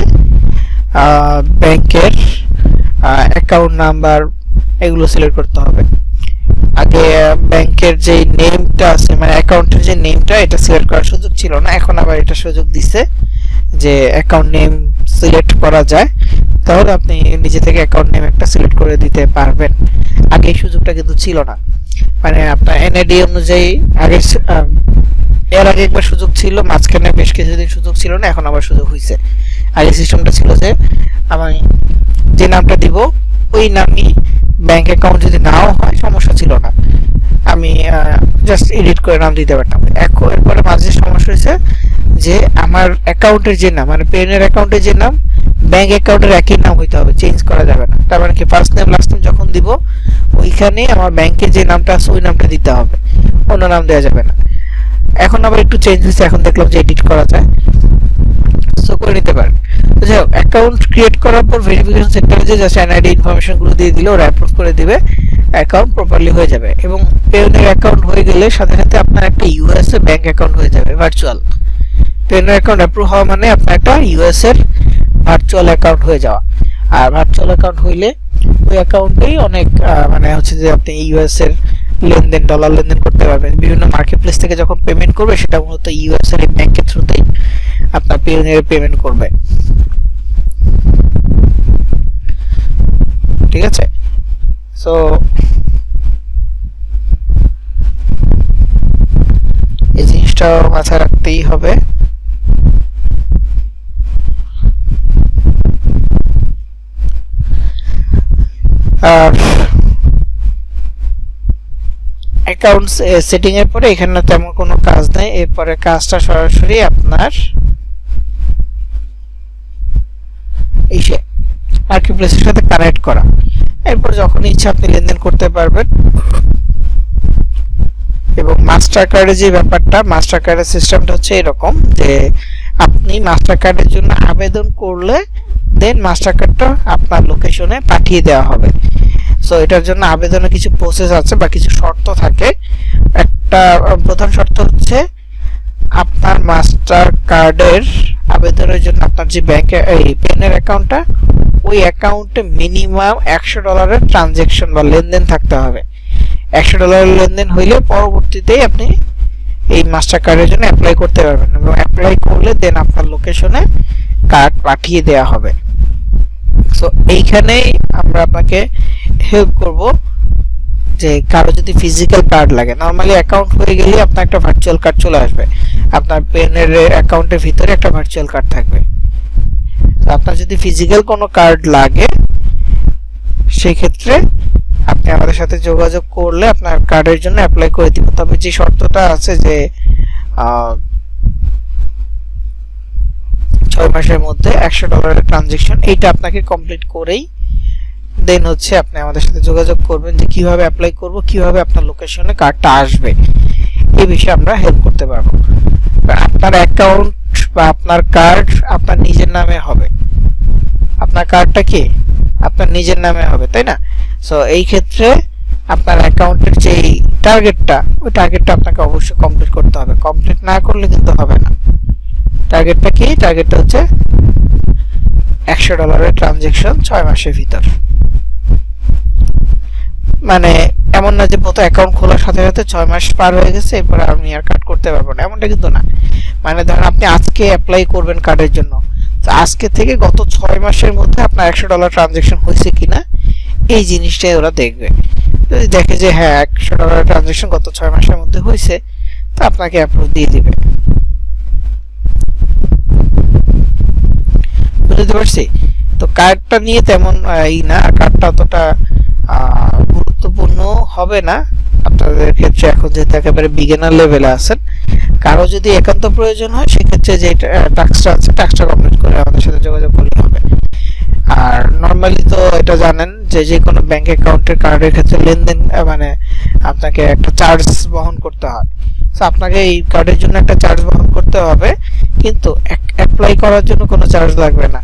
ব্যাংকের অ্যাকাউন্ট নাম্বার, এগুলো সিলেক্ট করতে হবে। আগে ব্যাংকের যে নেমটা আছে, মানে অ্যাকাউন্টের যে নেমটা, এটা সিলেক্ট করার সুযোগ ছিল না, এখন আবার এটা সুযোগ দিছে যে অ্যাকাউন্ট নেম সিলেক্ট করা যায়, তাহলে আপনি নিজে থেকে অ্যাকাউন্ট নেম একটা সিলেক্ট করে দিতে পারবেন। আগে এই সুযোগটা কিন্তু ছিল না, মানে আপনার এনআইডি অনুযায়ী আগে এর আগে একবার সুযোগ ছিল, মাঝখানে বেশ কিছুদিন সুযোগ ছিল না, এখন আবার সুযোগ হয়েছে। আর এই সিস্টেমটা ছিল যে আমি যে নামটা দিব ওই নামই ব্যাংক অ্যাকাউন্ট যদি নাও হয় সমস্যা ছিল না, আমি জাস্ট এডিট করে নাম দিতে পারতাম। এরপরে মাঝে সমস্যা হয়েছে যে আমার অ্যাকাউন্টের যে নাম মানে পেনের অ্যাকাউন্টের যে নাম ব্যাংক অ্যাকাউন্টের একই নাম হইতে হবে, চেঞ্জ করা যাবে না। তার মানে কি ফার্স্ট নেম লাস্ট নেম যখন দিব ওইখানে আমার ব্যাংকের যে নামটা আছে ওই নামটা দিতে হবে, অন্য নাম দেওয়া যাবে না। এখন আবার একটু চেঞ্জ হয়েছে, এখন দেখলাম যে এডিট করা যায়, সো করে নিতে পারেন। তো যাই হোক, অ্যাকাউন্ট ক্রিয়েট করার পর ভেরিফিকেশন সেন্টারে যে জাস্ট এনআইডি ইনফরমেশনগুলো দিয়ে দিলে ওরা অ্যাপ্রুভ করে দিবে, অ্যাকাউন্ট প্রপারলি হয়ে যাবে। এবং পেনের অ্যাকাউন্ট হয়ে গেলে সাথে সাথে আপনার একটা ইউএসএ ব্যাংক অ্যাকাউন্ট হয়ে যাবে ভার্চুয়াল। পেনের অ্যাকাউন্ট অ্যাপ্রুভ হওয়া মানে আপনার একটা ইউএস এর ভার্চুয়াল অ্যাকাউন্ট হয়ে যাওয়া। আর ভার্চুয়াল অ্যাকাউন্ট হইলে ওই অ্যাকাউন্টেই অনেক মানে হচ্ছে যে আপনি ইউএস এর লেনদেন, ডলার লেনদেন করতে পারবেন। বিভিন্ন মার্কেট প্লেস থেকে যখন পেমেন্ট করবে সেটা মূলত ইউএস এর ব্যাংকের থ্রুতেই আপনার পেনের পেমেন্ট করবে, ঠিক আছে? সো এই জিনিসটা মাথায় রাখতেই হবে। আর অ্যাকাউন্টস সেটিং এর পরে এখানে তেমন কোনো কাজ নাই, এরপরে কাজটা সরাসরি আপনার এই মার্কেট প্লেসের সাথে কানেক্ট করা। এরপর যখন ইচ্ছা আপনি লেনদেন করতে পারবেন। এবং মাস্টার কার্ডের যে ব্যাপারটা, মাস্টার কার্ডের সিস্টেমটা হচ্ছে এরকম যে আপনি মাস্টার কার্ডের জন্য আবেদন করলে দেন মাস্টার কার্ডটা আপনার লোকেশনে পাঠিয়ে দেওয়া হবে। সো এটার জন্য আবেদনে কিছু প্রসেস আছে বা কিছু শর্ত থাকে। একটা প্রধান শর্ত হচ্ছে আপনার মাস্টার কার্ডের আবেদনের জন্য আপনার যে ব্যাংকে এই পেনের অ্যাকাউন্টটা ওই অ্যাকাউন্টে মিনিমাম $100 ট্রানজ্যাকশন বা লেনদেন থাকতে হবে। $100 লেনদেন হইলে পরবর্তীতে আপনি এই মাস্টার কার্ডের জন্য অ্যাপ্লাই করতে পারবেন, এবং অ্যাপ্লাই করলে দেন আপনার লোকেশনে কার্ড পাঠিয়ে দেওয়া হবে। সো এইখানেই আমরা আপনাকে হেল্প করব যে কারো যদি ফিজিক্যাল কার্ড লাগে, নরমালি অ্যাকাউন্ট হয়ে গেলে আপনার একটা ভার্চুয়াল কার্ড চলে আসবে, আপনার পেনের অ্যাকাউন্টের ভিতরে একটা ভার্চুয়াল কার্ড থাকবে। তো আপনার যদি ফিজিক্যাল কোনো কার্ড লাগে সেই ক্ষেত্রে আপনি আমাদের সাথে যোগাযোগ করলে আপনার কার্ডের জন্য অ্যাপ্লাই করে দিব। তবে যে শর্তটা আছে যে 6 মাসের মধ্যে $100 ট্রানজ্যাকশন, এইটা আপনাকে কমপ্লিট করেই দেন হচ্ছে আপনি আমাদের সাথে যোগাযোগ করবেন যে কিভাবে অ্যাপ্লাই করব, কিভাবে আপনার লোকেশনে কার্ডটা আসবে, এই বিষয়ে আমরা হেল্প করতে পারবো। আপনার অ্যাকাউন্ট বা আপনার কার্ড আপনার নিজের নামে হবে, আপনার কার্ডটা কি আপনার নিজের নামে হবে, তাই না? সো এই ক্ষেত্রে আপনার অ্যাকাউন্টের যে টার্গেটটা ওই টার্গেটটা আপনাকে অবশ্যই কমপ্লিট করতে হবে, কমপ্লিট না করলে কিন্তু হবে না। টার্গেটটা কি? টার্গেটটা হচ্ছে $100 ট্রানজ্যাকশন 6 মাসের ভিতর। মানে এমন না যে প্রথম অ্যাকাউন্ট খোলার সাথে সাথে 6 মাস পার হয়ে গেছে এরপর আমি আর কার্ড করতে পারবো না, এমনটা কিন্তু না। মানে ধরেন আপনি আজকে অ্যাপ্লাই করবেন কার্ডের জন্য, তো আজকে থেকে গত 6 মাসের মধ্যে আপনার $100 ট্রানজ্যাকশন হয়েছে কিনা এই জিনিসটাই ওরা দেখবে। যদি দেখে যে হ্যাঁ $100 ট্রানজ্যাকশন গত 6 মাসের মধ্যে হয়েছে, তো আপনাকে অ্যাপ্রুভ দিয়ে দিবে। বুঝতে পারছি? তো কার্ডটা নিয়ে তেমন এই না, কার্ডটা অতটা গুরুত্বপূর্ণ হবে না আপনাদের ক্ষেত্রে এখন যেহেতু একেবারে বিগিনার লেভেলে আছেন। কারো যদি একান্ত প্রয়োজন হয় সেক্ষেত্রে যে টাস্কটা আছে টাস্কটা কমপ্লিট করে আমাদের সাথে যোগাযোগ করলে হবে। আর নর্মালি তো এটা জানেন যে যে কোনো ব্যাংক অ্যাকাউন্টের কার্ডের ক্ষেত্রে লেনদেন মানে আপনাকে একটা চার্জ বহন করতে হয়। সো আপনাকে এই কার্ডের জন্য একটা চার্জ বহন করতে হবে, কিন্তু অ্যাপ্লাই করার জন্য কোনো চার্জ লাগবে না।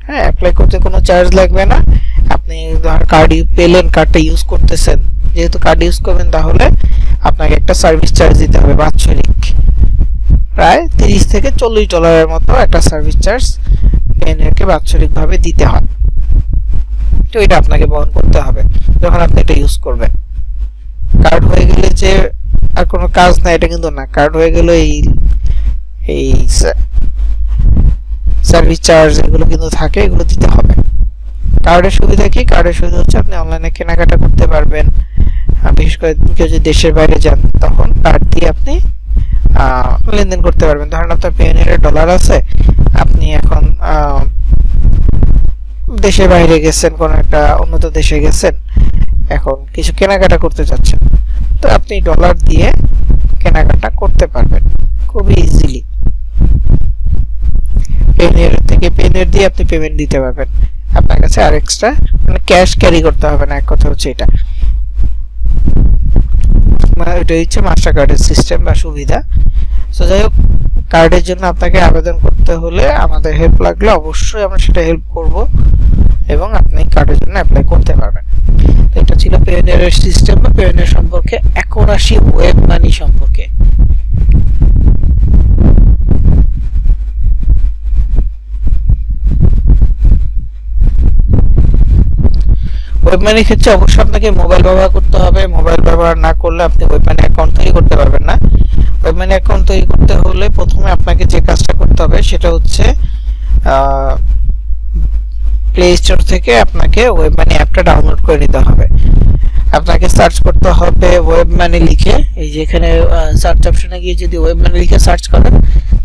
হ্যাঁ, অ্যাপ্লাই করতে কোনো চার্জ লাগবে না। আপনি কার্ড পেলেন, কার্ডটা ইউজ করতেছেন, যেহেতু কার্ড ইউজ করবেন তাহলে আপনাকে একটা সার্ভিস চার্জ দিতে হবে বাৎসরিক, প্রায় $30 থেকে $40 মতো একটা সার্ভিস চার্জ পেনেরকে বাৎসরিকভাবে দিতে হয়। তো এটা আপনাকে বহন করতে হবে যখন আপনি এটা ইউজ করবেন। কার্ড হয়ে গেলে যে আর কোনো কাজ না এটা কিন্তু না, কার্ড হয়ে গেলে এই সার্ভিস চার্জ এগুলো কিন্তু থাকে, এগুলো দিতে হবে। কার্ডের সুবিধা কি? কার্ডের সুবিধা হচ্ছে আপনি অনলাইনে কেনাকাটা করতে পারবেন, বিশেষ করে কেউ যদি দেশের বাইরে যান তখন কার্ড দিয়ে আপনি লেনদেন করতে পারবেন। ধরেন আপনার পেওনিয়ারে ডলার আছে, আপনি এখন দেশের বাইরে গেছেন, কোনো একটা উন্নত দেশে গেছেন, এখন কিছু কেনাকাটা করতে চাচ্ছেন, তো আপনি ডলার দিয়ে কেনাকাটা করতে পারবেন খুবই ইজিলি। পেওনিয়ার থেকে পেওনিয়ার দিয়ে আপনি পেমেন্ট দিতে পারবেন, আপনার কাছে আর এক্সট্রা মানে ক্যাশ ক্যারি করতে হবে না। এক কথা হচ্ছে এটা হচ্ছে মাস্টার কার্ডের সিস্টেম বা সুবিধা। সো যাই হোক, কার্ডের জন্য আপনাকে আবেদন করতে হলে আমাদের হেল্প লাগলে অবশ্যই আমরা সেটা হেল্প করব এবং আপনি কার্ডের জন্য অ্যাপ্লাই করতে পারবেন। তো এটা ছিল পেওনিয়ারের সিস্টেম বা পেওনিয়ার সম্পর্কে। এখন আসি ওয়েব মানি সম্পর্কে। ওয়েব মানির ক্ষেত্রে অবশ্যই আপনাকে মোবাইল ব্যবহার করতে হবে। মোবাইল ব্যবহার না করলে আপনি ওয়েব মানি অ্যাকাউন্ট তৈরি করতে পারবেন না। ওয়েব মানি অ্যাকাউন্ট তৈরি করতে হলে প্রথমে আপনাকে যে কাজটা করতে হবে সেটা হচ্ছে প্লে স্টোর থেকে আপনাকে ওয়েব মানি অ্যাপটা ডাউনলোড করে নিতে হবে। আপনাকে সার্চ করতে হবে ওয়েব মানি লিখে, এই যে এখানে সার্চ অপশনে গিয়ে যদি ওয়েব মানি লিখে সার্চ করেন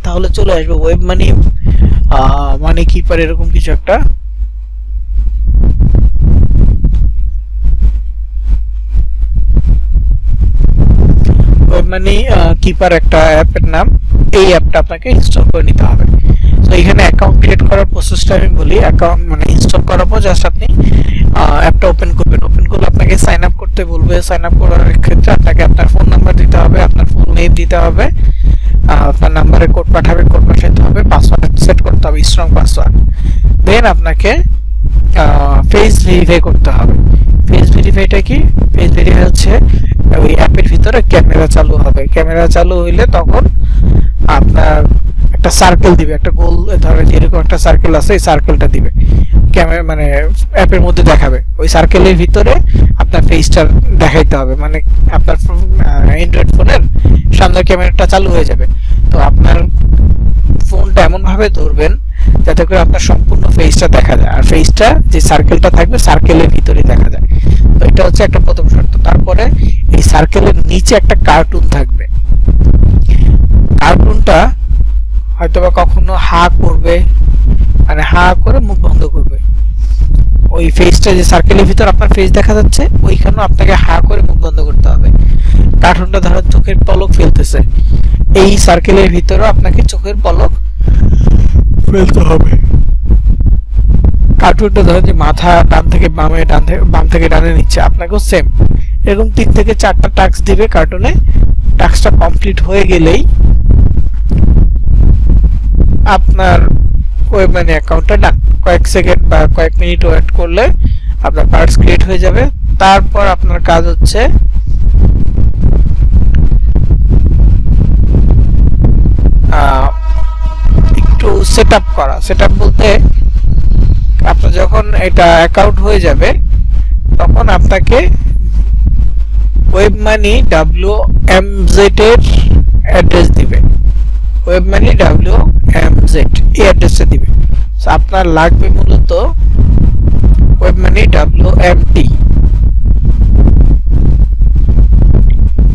তাহলে চলে আসবে ওয়েব মানি মানি কিপার এরকম কিছু একটা। ওয়েব মানি কিপার একটা অ্যাপের নাম, এই অ্যাপটা আপনাকে ইনস্টল করে নিতে হবে। তো এখানে অ্যাকাউন্ট ক্রিয়েট করার প্রসেসটা আমি বলি। অ্যাকাউন্ট মানে ইনস্টল করার পর জাস্ট আপনি অ্যাপটা ওপেন করবেন। ওপেন করলে আপনাকে সাইন আপ করতে বলবে। সাইন আপ করার ক্ষেত্রে আপনাকে আপনার ফোন নাম্বার দিতে হবে, আপনার ফুল নেম দিতে হবে, আপনার নাম্বারে কোড পাঠাবে, কোড পাঠাতে হবে, পাসওয়ার্ড সেট করতে হবে, স্ট্রং পাসওয়ার্ড। দেন আপনাকে ফেস ভেরিফাই করতে হবে। ফেস ভেরিফাইটা কি? ফেস ভেরিফাই হচ্ছে ওই অ্যাপের ভিতরে ক্যামেরা চালু হবে। ক্যামেরা চালু হইলে তখন আপনার একটা সার্কেল দিবে, একটা গোল ধরেন এরকম একটা সার্কেল আছে, এই সার্কেলটা দিবে ক্যামেরা মানে অ্যাপের মধ্যে দেখাবে। ওই সার্কেলের ভিতরে আপনার ফেসটা দেখাইতে হবে, মানে আপনার অ্যান্ড্রয়েড ফোনের সামনের ক্যামেরাটা চালু হয়ে যাবে। তো আপনার ফোনটা এমন ভাবে ধরবেন যাতে করে আপনার সম্পূর্ণ ফেসটা দেখা যায়, আর ফেসটা যে সার্কেলটা থাকবে সার্কেলের ভিতরে দেখা যায়। তো এটা হচ্ছে একটা প্রথম শর্ত। তারপরে এই সার্কেলের নিচে একটা কার্টুন থাকবে। কার্টুনটা হয়তোবা কখনো হা করবে, মানে হা করে মুখ বন্ধ করবে। ওই ফেসটা যে সার্কেলের ভিতর আপনার ফেস দেখা যাচ্ছে, ওইখানেও আপনাকে হা করে মুখ বন্ধ করতে হবে। কার্টুনটা ধরো চোখের পলক ফেলতেছে, এই সার্কেলের ভিতরেও আপনাকে চোখের পলক ফেলতে হবে। কার্টুনটা ধরেন যে মাথা ডান থেকে বামে, বাম থেকে ডানে নিচ্ছে, আপনাকেও সেম এরকম 3 থেকে 4টা টাস্ক দিবে কার্টুনে। টাস্কটা কমপ্লিট হয়ে গেলেই আপনার ওয়েব মানি অ্যাকাউন্টটা ডান। কয়েক সেকেন্ড বা কয়েক মিনিট ওয়েট করলে আপনার কার্ডস ক্রিয়েট হয়ে যাবে। তারপর আপনার কাজ হচ্ছে একটু সেটআপ করা। সেটআপ বলতে আপনার যখন এটা অ্যাকাউন্ট হয়ে যাবে তখন আপনাকে ওয়েব মানি WMZ এর অ্যাড্রেস দিবে। ওয়েব মানি WMZ এই অ্যাড্রেসে দিবে। সো আপনার লাগবে মূলত ওয়েব মানি WMT।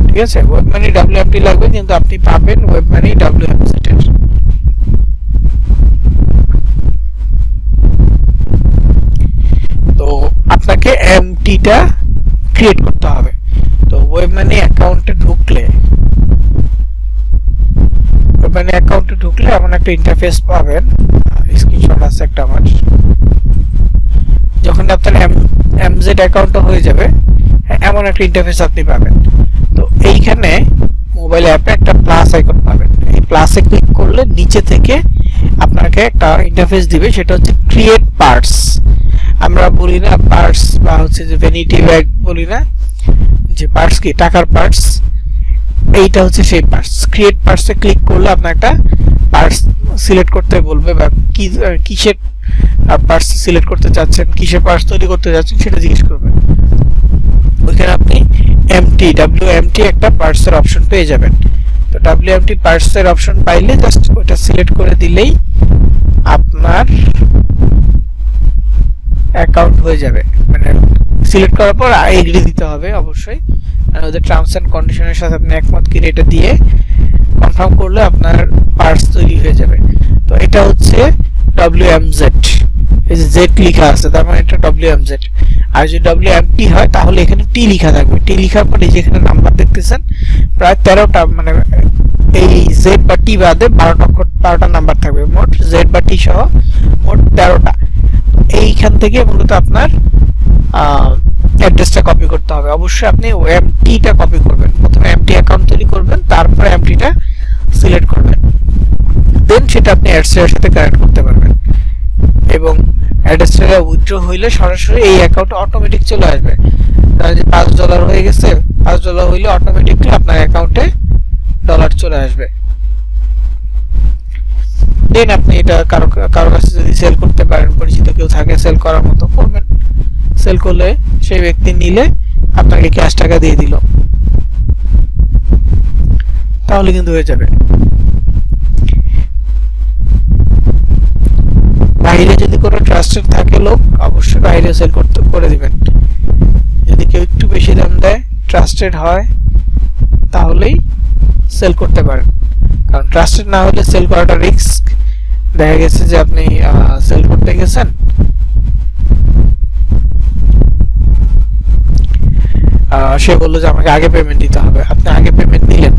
ঠিক আছে, ওয়েব মানি WMT লাগবে, কিন্তু আপনি পাবেন ওয়েব মানি WMZ এর। তো আপনাকে MT-টা ক্রিয়েট করতে হবে। তো ওয়েব মানি অ্যাকাউন্টে ঢুকলে এমন একটা ইন্টারফেস পাবেন। স্ক্রিনশট আছে একটা আমার। যখন আপনার MZ অ্যাকাউন্টটা হয়ে যাবে এমন একটা ইন্টারফেস আপনি পাবেন। তো এইখানে মোবাইল অ্যাপে একটা প্লাস আইকন পাবেন। এই প্লাসে ক্লিক করলে নিচে থেকে আপনাকে একটা ইন্টারফেস দিবে, সেটা হচ্ছে ক্রিয়েট পার্টস। আমরা বলি না পার্টস বা হচ্ছে যে ভ্যানিটি ব্যাগ বলি না, যে পার্টস কি টাকার পার্টস, এইটা হচ্ছে সেই পার্টস। ক্রিয়েট পার্টসে ক্লিক করলে আপনার একটা পার্টস সিলেক্ট করতে বলবে, বা কিসের পার্টস সিলেক্ট করতে চাচ্ছেন, কিসের পার্টস তৈরি করতে যাচ্ছেন সেটা জিজ্ঞেস করবে। ওইখানে আপনি WMT একটা পার্টসের অপশন পেয়ে যাবেন। তো WMT পার্টসের অপশন পাইলে জাস্ট ওটা সিলেক্ট করে দিলেই আপনার অ্যাকাউন্ট হয়ে যাবে। মানে সিলেক্ট করার পর এগ্রি দিতে হবে অবশ্যই। মানে ওদের টার্মস এন্ড কন্ডিশনের সাথে আপনি একমত কিনে এটা দিয়ে কনফার্ম করলে আপনার পার্টস তৈরি হয়ে যাবে। তো এটা হচ্ছে WMZ, এই যে জেড লেখা আছে তার মানে এটা WMZ। আর যদি WMT হয় তাহলে এখানে টি লেখা থাকবে। টি লেখার পরে যেখানে নাম্বার দেখতেছেন প্রায় 13টা, মানে এই জেড বা টি বাদে 12টা নাম্বার থাকবে মোট, জেড বা টি সহ মোট 13টা। এইখান থেকে মূলত আপনার অ্যাড্রেসটা কপি করতে হবে। অবশ্যই আপনি এমটিটা কপি করবেন, প্রথমে এমটি অ্যাকাউন্ট তৈরি করবেন, তারপরে এমটিটা সিলেক্ট করবেন, দেন সেটা আপনি অ্যাডসের সাথে কানেক্ট করতে পারবেন। এবং অ্যাড্রেসটা উইথড্র হইলে সরাসরি এই অ্যাকাউন্টে অটোমেটিক চলে আসবে। তাহলে যে $5 হয়ে গেছে, $5 হইলে অটোমেটিকলি আপনার অ্যাকাউন্টে ডলার চলে আসবে। দেন আপনি এটা কারো কাছে যদি সেল করতে পারেন, পরিচিত কেউ থাকে সেল করার মতো, করবেন। সেল করলে সেই ব্যক্তি নিলে আপনাকে ক্যাশ টাকা দিয়ে দিল, তাহলে কিন্তু হয়ে যাবে। বাইরে যদি কোনো ট্রাস্টেড থাকে লোক, অবশ্যই বাইরে সেল করতে করে দিবেন। যদি কেউ একটু বেশি দাম দেয়, ট্রাস্টেড হয়, তাহলেই সেল করতে পারেন। কারণ ট্রাস্টেড না হলে সেল করাটা রিস্ক। দেখা গেছে যে আপনি সেল করতে গেছেন, সে বললো যে আমাকে আগে পেমেন্ট দিতে হবে, আপনি আগে পেমেন্ট দিলেন,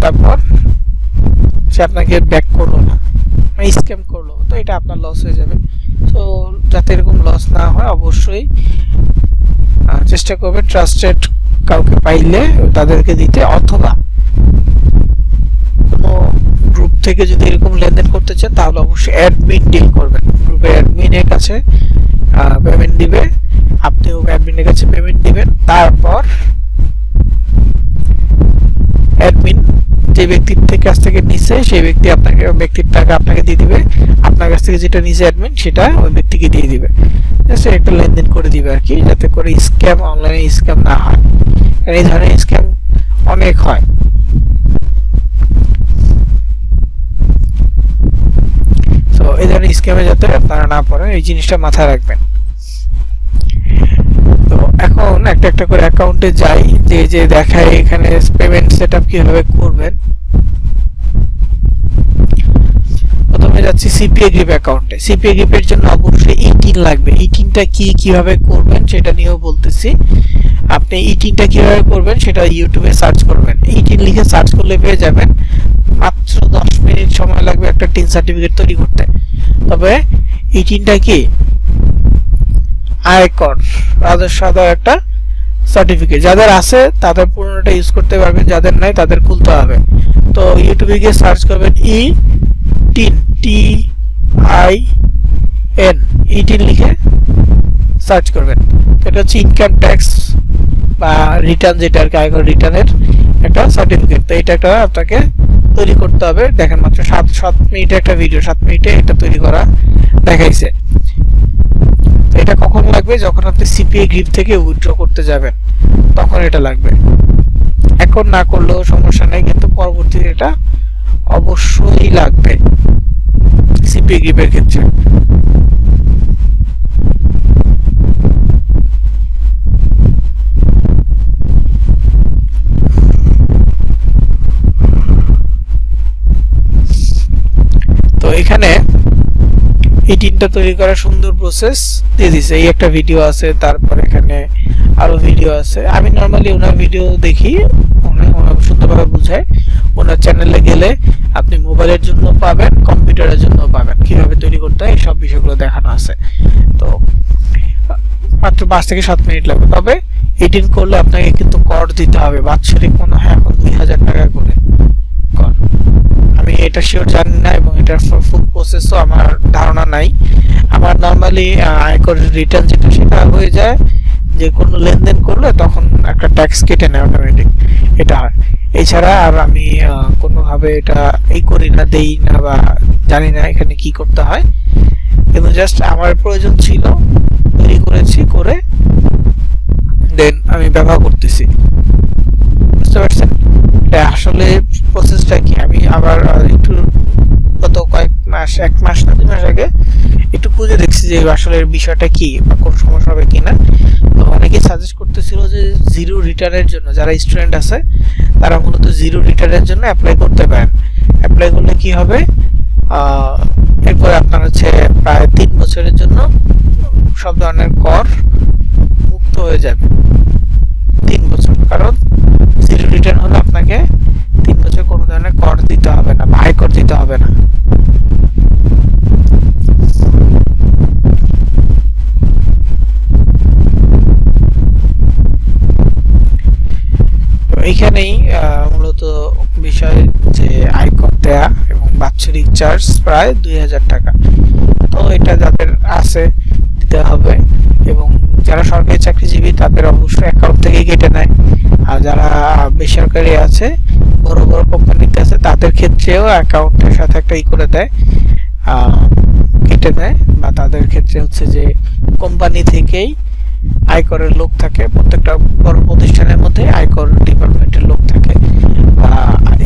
তারপর সে আপনাকে ব্যাক করলো না, স্ক্যাম করলো, তো এটা আপনার লস হয়ে যাবে। তো যাতে এরকম লস না হয় অবশ্যই চেষ্টা করবেন ট্রাস্টেড কাউকে পাইলে তাদেরকে দিতে, অথবা কোনো গ্রুপ থেকে যদি এরকম লেনদেন করতে চান তাহলে অবশ্যই অ্যাডমিন ডিল করবেন। গ্রুপের অ্যাডমিনের কাছে পেমেন্ট দিবে, আপনিও অ্যাডমিনের কাছে পেমেন্ট দিবেন, তারপর অ্যাডমিন যে ব্যক্তির কাছ থেকে নিছে সেই ব্যক্তির টাকা আপনাকে দিয়ে দিবে, আপনার কাছ থেকে যেটা নিছে অ্যাডমিন সেটা ওই ব্যক্তিকে দিয়ে দিবে। জাস্ট একটা লেনদেন করে দিবে আর কি, যাতে করে স্ক্যাম, অনলাইনে স্ক্যাম না হয়। কারণ এই ধরনের স্ক্যাম অনেক হয়। তো এই ধরনের স্ক্যামে যাতে আপনারা না পড়েন, এই জিনিসটা মাথায় রাখবেন। তো এখন একটা করে অ্যাকাউন্টে যাই, যে দেখায় এখানে পেমেন্ট সেটআপ কিভাবে করবেন। প্রথমে যাচ্ছি সিপিএ গ্রিপ অ্যাকাউন্টে। সিপিএ গ্রিপের জন্য অবশ্যই ইটিন লাগবে। ইটিনটা কিভাবে করবেন সেটা নিয়েও বলতেছি। আপনি ইটিনটা কিভাবে করবেন সেটা ইউটিউবে সার্চ করবেন, ইটিন লিখে সার্চ করলে পেয়ে যাবেন। মাত্র 10 মিনিট সময় লাগবে একটা টিন সার্টিফিকেট তৈরি করতে। তবে ইটিনটা কি? আয়কর রাজস্ব আদায়ের একটা সার্টিফিকেট। যাদের আছে তাদের পুরোটা ইউজ করতে পারবেন, যাদের নাই তাদের খুলতে হবে। তো ইউটিউবে গিয়ে সার্চ করবেন টিন, TIN, ইটিন লিখে সার্চ করবেন। এটা হচ্ছে ইনকাম ট্যাক্স বা রিটার্ন, যেটা আর কি আয়কর রিটার্নের একটা সার্টিফিকেট। তো এটা একটা আপনাকে তৈরি করতে হবে। দেখেন মাত্র 7 মিনিটে একটা ভিডিও, 7 মিনিটে এটা তৈরি করা দেখাইছে। তো এটা কখন লাগবে? যখন আপনি সিপিএ গ্রিপ থেকে উইথড্র করতে যাবেন তখন এটা লাগবে। এখন না করলেও সমস্যা নেই, কিন্তু পরবর্তীতে এটা অবশ্যই লাগবে সিপিএ গ্রিপের ক্ষেত্রে। তো এখানে এই টিনটা তৈরি করার সুন্দর প্রসেস দিয়ে দিছে। এই একটা ভিডিও আছে, তারপর এখানে আরো ভিডিও আছে। আমি নরমালি ওনার ভিডিও দেখি, ওনার সুন্দরভাবে বুঝায়। ওনার চ্যানেলে গেলে আপনি মোবাইলের জন্য পাবেন, কম্পিউটারের জন্য পাবেন, কিভাবে তৈরি করতে হয় সব বিষয়গুলো দেখানো আছে। তো মাত্র 5 থেকে 7 মিনিট লাগবে। তবে এডিট করলে আপনাকে কিন্তু কর দিতে হবে, বাৎসরিক মনে হয় এখন 2000 টাকা করে কর। আমি এটা শিওর জানি না এবং এটার ফুল প্রসেসও আমার ধারণা নাই। আমার নর্মালি আয়কর রিটার্ন যেটা সেটা হয়ে যায়, যে কোনো লেনদেন করলে তখন একটা ট্যাক্স কেটে নেয় অটোমেটিক, এটা হয়। এছাড়া আর আমি কোনোভাবে এটা করি না, দেই না বা জানি না এখানে কি করতে হয়। কিন্তু জাস্ট আমার প্রয়োজন ছিল, তৈরি করেছি, করে দেন আমি ব্যবহার করতেছি। বুঝতে পারছেন এটা আসলে প্রসেসটা কি? আমি আবার একটু গত কয়েক মাস, 1 মাস না 2 মাস আগে একটু খুঁজে দেখছি যে আসলে এর বিষয়টা কি বা কোন সমস্যা হবে কিনা। তো অনেকেই সাজেস্ট করতেছিল যে জিরো রিটার্নের জন্য যারা স্টুডেন্ট আছে তারা মূলত জিরো রিটার্নের জন্য অ্যাপ্লাই করতে পারেন। অ্যাপ্লাই করলে কি হবে, এরপর আপনার হচ্ছে প্রায় 3 বছরের জন্য সব ধরনের কর মুক্ত হয়ে যাবে। 3 বছর, কারণ জিরো রিটার্ন হলে আপনাকে 3 বছর কোনো ধরনের কর দিতে হবে না বা আয়কর দিতে হবে না। এইখানেই মূলত বিষয় যে আয়কর দেয়া এবং বাৎসরিক চার্জ প্রায় 2000 টাকা। তো এটা যাদের আছে দিতে হবে, এবং যারা সরকারি চাকরিজীবী তাদের অবশ্যই অ্যাকাউন্ট থেকে কেটে নেয়। আর যারা বেসরকারি আছে, বড় বড় কোম্পানিতে আছে, তাদের ক্ষেত্রেও অ্যাকাউন্টের সাথে একটা করে দেয়, কেটে দেয়। বা তাদের ক্ষেত্রে হচ্ছে যে কোম্পানি থেকেই আয়করের লোক থাকে, প্রত্যেকটা বড় প্রতিষ্ঠানের মধ্যে আয়কর ডিপার্টমেন্টের লোক থাকে, বা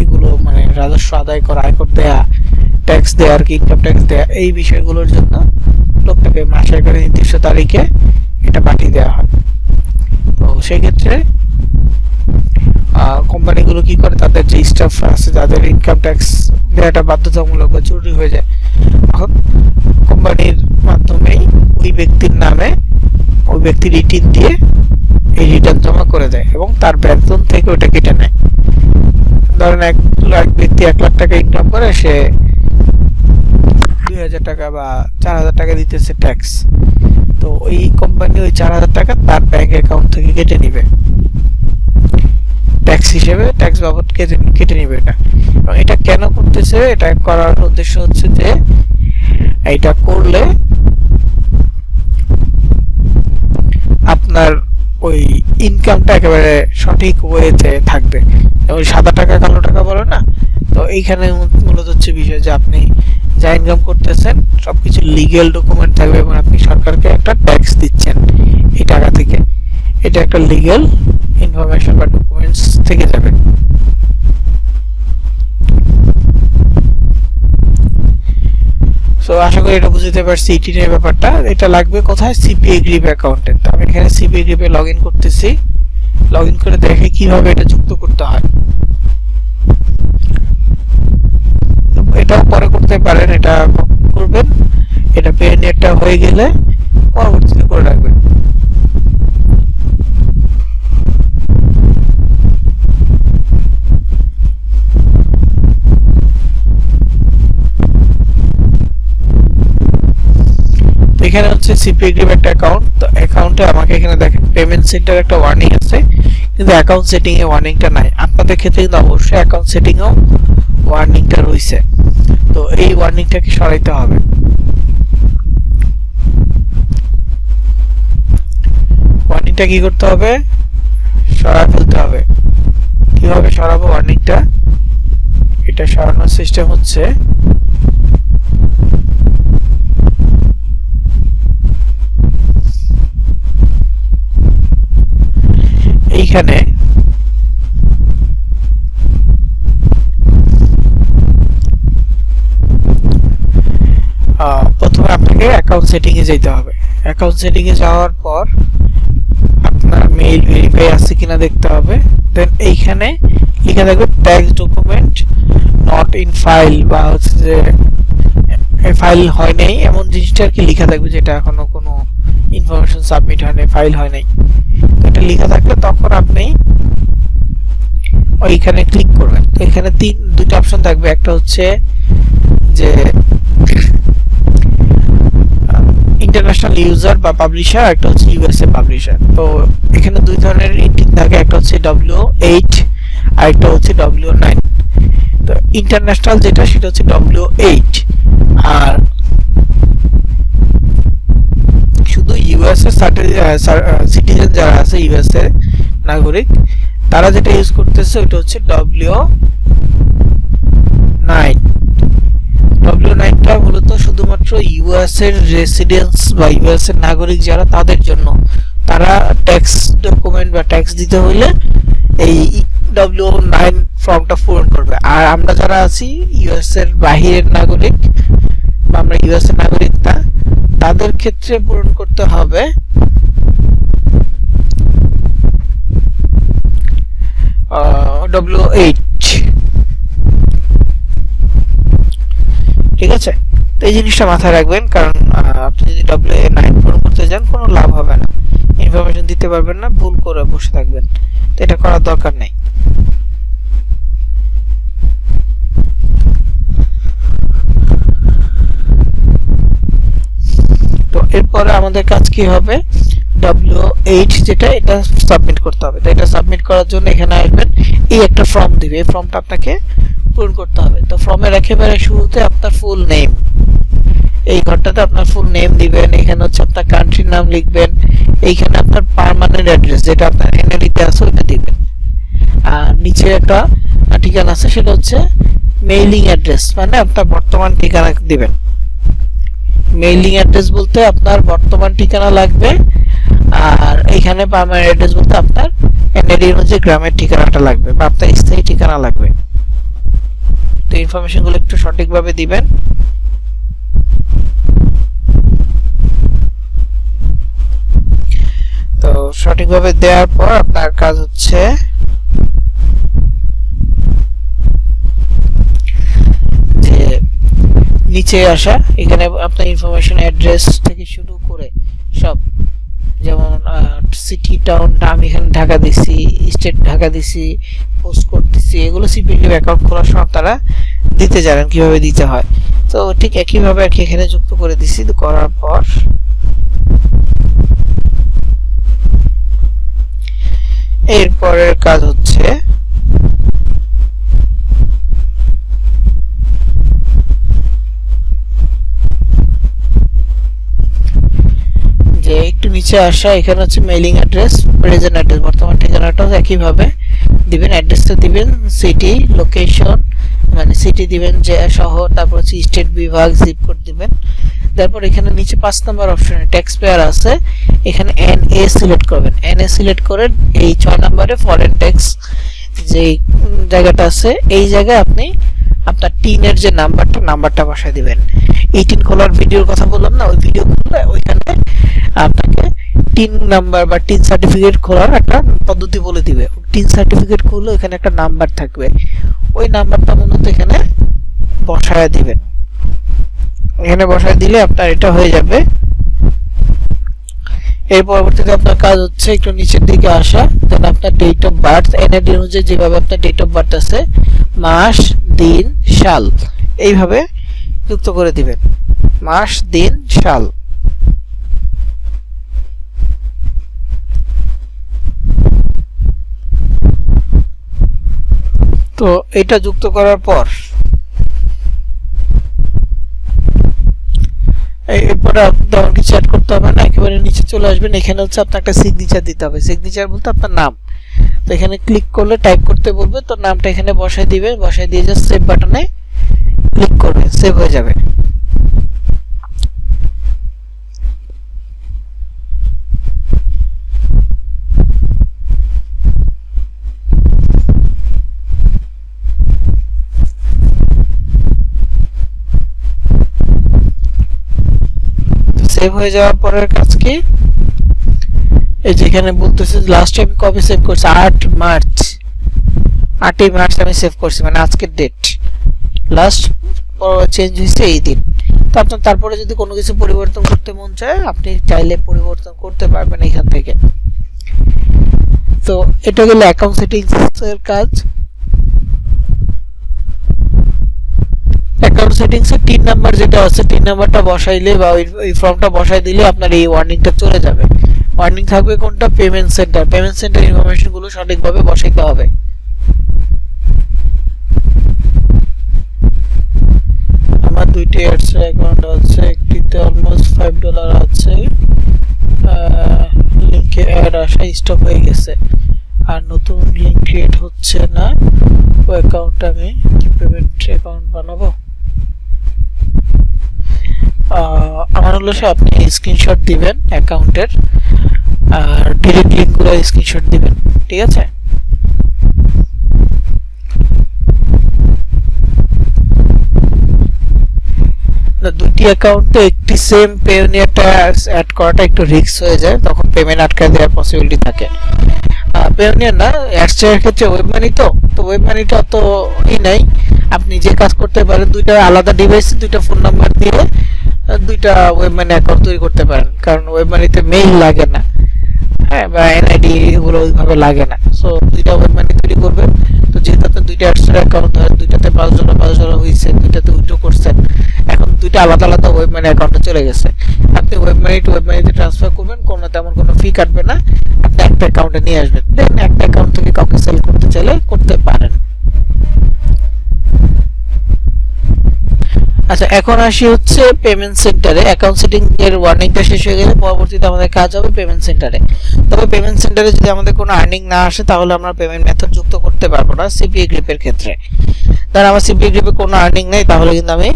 এগুলো মানে রাজস্ব আদায় করা, আয়কর দেয়া, ট্যাক্স দেয়া আর কি, ইনকাম ট্যাক্স দেয়া, এই বিষয়গুলোর জন্য লোকটাকে মাসের করে নির্দিষ্ট তারিখে এটা পাঠিয়ে দেওয়া হয়। তো সেই ক্ষেত্রে কোম্পানিগুলো কি করে, তাদের যে স্টাফ আছে যাদের ইনকাম ট্যাক্স দেওয়াটা বাধ্যতামূলক বা জরুরি হয়ে যায়, তখন কোম্পানির মাধ্যমেই ওই ব্যক্তির নামে ওই ব্যক্তি রিটার্ন দিয়ে এই রিটার্ন জমা করে দেয় এবং তার বেতন থেকে ওটা কেটে নেয়। ধরেন এক ব্যক্তি 1 লাখ টাকা ইনকাম করে, সে 2000 টাকা বা 4000 টাকা দিতেছে ট্যাক্স, তো ওই কোম্পানি ওই 4000 টাকা তার ব্যাংক অ্যাকাউন্ট থেকে কেটে নিবে, ট্যাক্স হিসেবে ট্যাক্স বাবদ কেটে নিবে এটা। এবং এটা কেন করতেছে, এটা করার উদ্দেশ্য হচ্ছে যে এটা করলে আপনার ওই ইনকামটা একেবারে সঠিক ওয়েতে থাকবে, ওই সাদা টাকা কালো টাকা বলে না। তো এইখানে মূলত হচ্ছে বিষয় যে আপনি যা ইনকাম করতেছেন সবকিছু লিগ্যাল ডকুমেন্ট থাকবে এবং আপনি সরকারকে একটা ট্যাক্স দিচ্ছেন এই টাকা থেকে, এটা একটা লিগ্যাল ইনফরমেশন বা ডকুমেন্টস থেকে যাবে। সো আশা করি এটা বুঝতে পারছি ইটিনের ব্যাপারটা। এটা লাগবে কোথায়, সিপিএ গ্রিপ অ্যাকাউন্টে। তো আমি এখানে সিপিএ গ্রিপে লগইন করতেছি, লগইন করে দেখে কিভাবে এটা যুক্ত করতে হয়। এটাও পরে করতে পারেন, এটা করবেন, এটা পেনেটটা হয়ে গেলে পরবর্তীতে করে রাখবেন। এখানে হচ্ছে সিপিএ গ্রিপ একটা অ্যাকাউন্ট। তো অ্যাকাউন্টে আমাকে এখানে দেখেন পেমেন্ট সেন্টার একটা ওয়ার্নিং আছে, কিন্তু অ্যাকাউন্ট সেটিং এ ওয়ার্নিংটা নাই। আপনাদের ক্ষেত্রে কিন্তু অবশ্যই অ্যাকাউন্ট সেটিং এও ওয়ার্নিংটা রয়েছে, তো এই ওয়ার্নিংটাকে সরাইতে হবে। ওয়ার্নিংটা কি করতে হবে, সরাই ফেলতে হবে। কিভাবে সরাবো ওয়ার্নিংটা, এটা সরানোর সিস্টেম হচ্ছে এইখানে প্রথমে আপনাকে অ্যাকাউন্ট সেটিং এ যেতে হবে। অ্যাকাউন্ট সেটিং এ যাওয়ার পর আপনার মেইল ভেরিফাই আছে কিনা দেখতে হবে। দেন এইখানে লেখা থাকবে tax document not in file, বা হচ্ছে যে ফাইল হয় নাই এমন জিনিসটা আর কি লেখা থাকবে, যেটা এখনো কোনো ইনফরমেশন সাবমিট হয় নাই, ফাইল হয় নাই। এটা লেখা থাকলে তখন আপনি ওইখানে ক্লিক করবেন। তো এখানে দুটো অপশন থাকবে, একটা হচ্ছে যে ইন্টারন্যাশনাল ইউজার বা পাবলিশার, একটা হচ্ছে ইউএসএ পাবলিশার। তো এখানে দুই ধরনের ইন্টিক থাকে, একটা হচ্ছে W8 আর একটা হচ্ছে W9। তো ইন্টারন্যাশনাল যেটা সেটা হচ্ছে W8, আর শুধু ইউএসএ সিটিজেন যারা আছে, ইউএসএ নাগরিক, তারা যেটা ইউজ করতেছে ওটা হচ্ছে W9। W9টা মূলত শুধুমাত্র ইউএস এর রেসিডেন্স বা ইউএস এর নাগরিক যারা, তাদের জন্য। তারা ট্যাক্স ডকুমেন্ট বা ট্যাক্স দিতে হলে এই W9 ফর্মটা পূরণ করবে। আর আমরা যারা আছি ইউএস এর বাহিরের নাগরিক বা আমরা ইউএস এর নাগরিক না, তাদের ক্ষেত্রে পূরণ করতে হবে W8, ঠিক আছে। তো এই জিনিসটা মাথায় রাখবেন, কারণ আপনি যদি WA9 পূরণ করতে যান কোনো লাভ হবে না, ইনফরমেশন দিতে পারবেন না, ভুল করে বসে থাকবেন। তো এটা করার দরকার নেই। তো এরপরে আমাদের কাজ কি হবে, W8 যেটা, এটা সাবমিট করতে হবে। তো এটা সাবমিট করার জন্য এখানে আসবেন, এই একটা ফর্ম দিবে, এই ফর্মটা আপনাকে পূরণ করতে হবে। তো ফর্মের একেবারে শুরুতে আপনার ফুল নেম, এই ঘরটাতে আপনার ফুল নেম দিবেন, এখানে হচ্ছে আপনার কান্ট্রির নাম লিখবেন, এইখানে আপনার পার্মানেন্ট অ্যাড্রেস যেটা আপনার এনআইডিতে আছে ওটা দিবেন, আর নিচে একটা ঠিকানা আছে সেটা হচ্ছে মেইলিং অ্যাড্রেস, মানে আপনার বর্তমান ঠিকানা দিবেন। মেইলিং অ্যাড্রেস বলতে আপনার বর্তমান ঠিকানা লাগবে, আর এখানে পার্মানেন্ট অ্যাড্রেস বলতে আপনার এনআইডি অনুযায়ী গ্রামের ঠিকানাটা লাগবে বা আপনার স্থায়ী ঠিকানা লাগবে। তো ইনফরমেশনগুলো একটু সঠিকভাবে দিবেন। তো সঠিকভাবে দেওয়ার পর আপনার কাজ হচ্ছে যে নিচে আসা, এখানে আপনার ইনফরমেশন অ্যাড্রেস থেকে শুরু করে সব, যেমন সিটি টাউন আমি এখানে ঢাকা দিছি, স্টেট ঢাকা দিছি, পোস্ট কোড দিছি, এগুলো সিপিএফ অ্যাকাউন্ট খোলার সময় আপনারা দিতে জানেন কিভাবে দিতে হয়। তো ঠিক একইভাবে আর কি এখানে যুক্ত করে দিছি। করার পর এরপরের কাজ হচ্ছে যে একটু নিচে আসা, এখানে হচ্ছে মেইলিং অ্যাড্রেস, প্রেজেন্ট অ্যাড্রেস, বর্তমান ঠিকানাটাও একইভাবে দিবেন। অ্যাড্রেসটা দিবেন সিটি, লোকেশন মানে সিটি দিবেন যে শহর, তারপর হচ্ছে স্টেট, বিভাগ, জিপ কোড দিবেন। তারপর এখানে নিচে 5 নাম্বার অপশনে ট্যাক্স পেয়ার আছে, এখানে NA সিলেক্ট করবেন। NA সিলেক্ট করে এই 6 নম্বরে ফরেন ট্যাক্স যে জায়গাটা আছে, এই জায়গায় আপনি আপনার টিনের যে নাম্বারটা বসায় দিবেন। 18 খোলার ভিডিওর কথা বললাম না, ওই ভিডিও খুললে ওইখানে আপনাকে টিন নাম্বার বা টিন সার্টিফিকেট খোলার একটা পদ্ধতি বলে দিবে। টিন সার্টিফিকেট খুললে ওইখানে একটা নাম্বার থাকবে, ওই নাম্বারটা মূলত এখানে বসায় দিবেন। এখানে বসায় দিলে আপনার এটা হয়ে যাবে। এর পরবর্তীতে আপনার কাজ হচ্ছে একটু নিচের দিকে আসা, দেন আপনার ডেট অফ বার্থ, এনআইডি অনুযায়ী যেভাবে আপনার ডেট অফ বার্থ আছে, মাস, দিন, সাল এইভাবে যুক্ত করে দিবেন। মাস, দিন, সাল। তো এটা যুক্ত করার পর এরপরে তেমন কিছু অ্যাড করতে হবে না, একেবারে নিচে চলে আসবেন। এখানে হচ্ছে আপনার একটা সিগনেচার দিতে হবে। সিগনেচার বলতে আপনার নাম। তো এখানে ক্লিক করলে টাইপ করতে বলবে, তো নামটা এখানে বসায় দিবেন। বসায় দিয়ে জাস্ট সেভ বাটনে ক্লিক করবেন, সেভ হয়ে যাবে। সেভ হয়ে যাওয়ার পরের কাজ কি, এই যেখানে বলতেছে লাস্ট টাইম কবে সেভ করছি, 8 মার্চ, 8ই মার্চ আমি সেভ করছি, মানে আজকের ডেট। লাস্ট চেঞ্জ হয়েছে এই দিন। তো আপনার তারপরে যদি কোনো কিছু পরিবর্তন করতে মন চায়, আপনি চাইলে পরিবর্তন করতে পারবেন এখান থেকে। তো এটা গেলে অ্যাকাউন্ট সেটিংস এর কাজ। অ্যাকাউন্ট সেটিংস এর 3 নাম্বার যেটা আছে, 3 নাম্বারটা বসাইলে বা ওই ফর্মটা বসাই দিলে আপনার এই ওয়ার্নিংটা চলে যাবে। ওয়ার্নিং থাকবে কোনটা, payment centre. Payment centre information গুলো সঠিকভাবে বসাইতে হবে। আমার দুইটি অ্যাডস অ্যাকাউন্ট আছে, একটিতে অলমোস্ট $5 আছে, লিংকে অ্যাড আসা স্টপ হয়ে গেছে, আর নতুন লিংক ক্রিয়েট হচ্ছে না। ওই অ্যাকাউন্ট আমি কি পেমেন্ট অ্যাকাউন্ট বানাবো? আমার হলো সে আপনি স্ক্রিনশট দিবেন অ্যাকাউন্টের, আর ডিরেক্ট লিংকগুলো স্ক্রিনশট দিবেন, ঠিক আছে? দুটি অ্যাকাউন্টে একটি একটি সেম পেওনিয়ারটা অ্যাড করাটা একটু রিস্ক হয়ে যায়, তখন পেমেন্ট আটকে দেওয়ার পসিবিলিটি থাকে। পেওনিয়ার না, অ্যাডসের ক্ষেত্রে ওয়েব মানি তো ওয়েব মানিটা তো নাই, আপনি যে কাজ করতে পারেন দুইটা আলাদা ডিভাইসে দুইটা ফোন নাম্বার দিয়ে দুইটা ওয়েব মানি অ্যাকাউন্ট তৈরি করতে পারেন, কারণ ওয়েব মানিতে মেইল লাগে না, হ্যাঁ, বা এনআইডি এগুলো ওইভাবে লাগে না। সো দুইটা ওয়েব মানি তৈরি করবেন। তো যেহেতু আপনি দুইটা অ্যাডসের অ্যাকাউন্ট ধরেন, দুইটাতে $5 হয়েছে, দুইটাতে উইথড্র করছেন, এখন দুইটা আলাদা আলাদা ওয়েব মানি অ্যাকাউন্টে চলে গেছে, আপনি ওয়েব মানি টু ওয়েব মানিতে ট্রান্সফার করবেন, কোনো তেমন কোনো ফি কাটবে না, আপনি একটা অ্যাকাউন্টে নিয়ে আসবেন, দেন একটা অ্যাকাউন্ট থেকে কাউকে সেল করতে চাইলে করতে পারেন। আচ্ছা, এখন আসি হচ্ছে পেমেন্ট সেন্টারে। অ্যাকাউন্ট সেটিং এর ওয়ার্নিংটা শেষ হয়ে গেলে পরবর্তীতে আমাদের কাজ হবে পেমেন্ট সেন্টারে। তবে পেমেন্ট সেন্টারে যদি আমাদের কোনো আর্নিং না আসে তাহলে আমরা পেমেন্ট মেথড যুক্ত করতে পারবো না সিপিএ গ্রিপের ক্ষেত্রে। ধর আমার সিপিএ গ্রিপে কোনো আর্নিং নেই, তাহলে কিন্তু আমি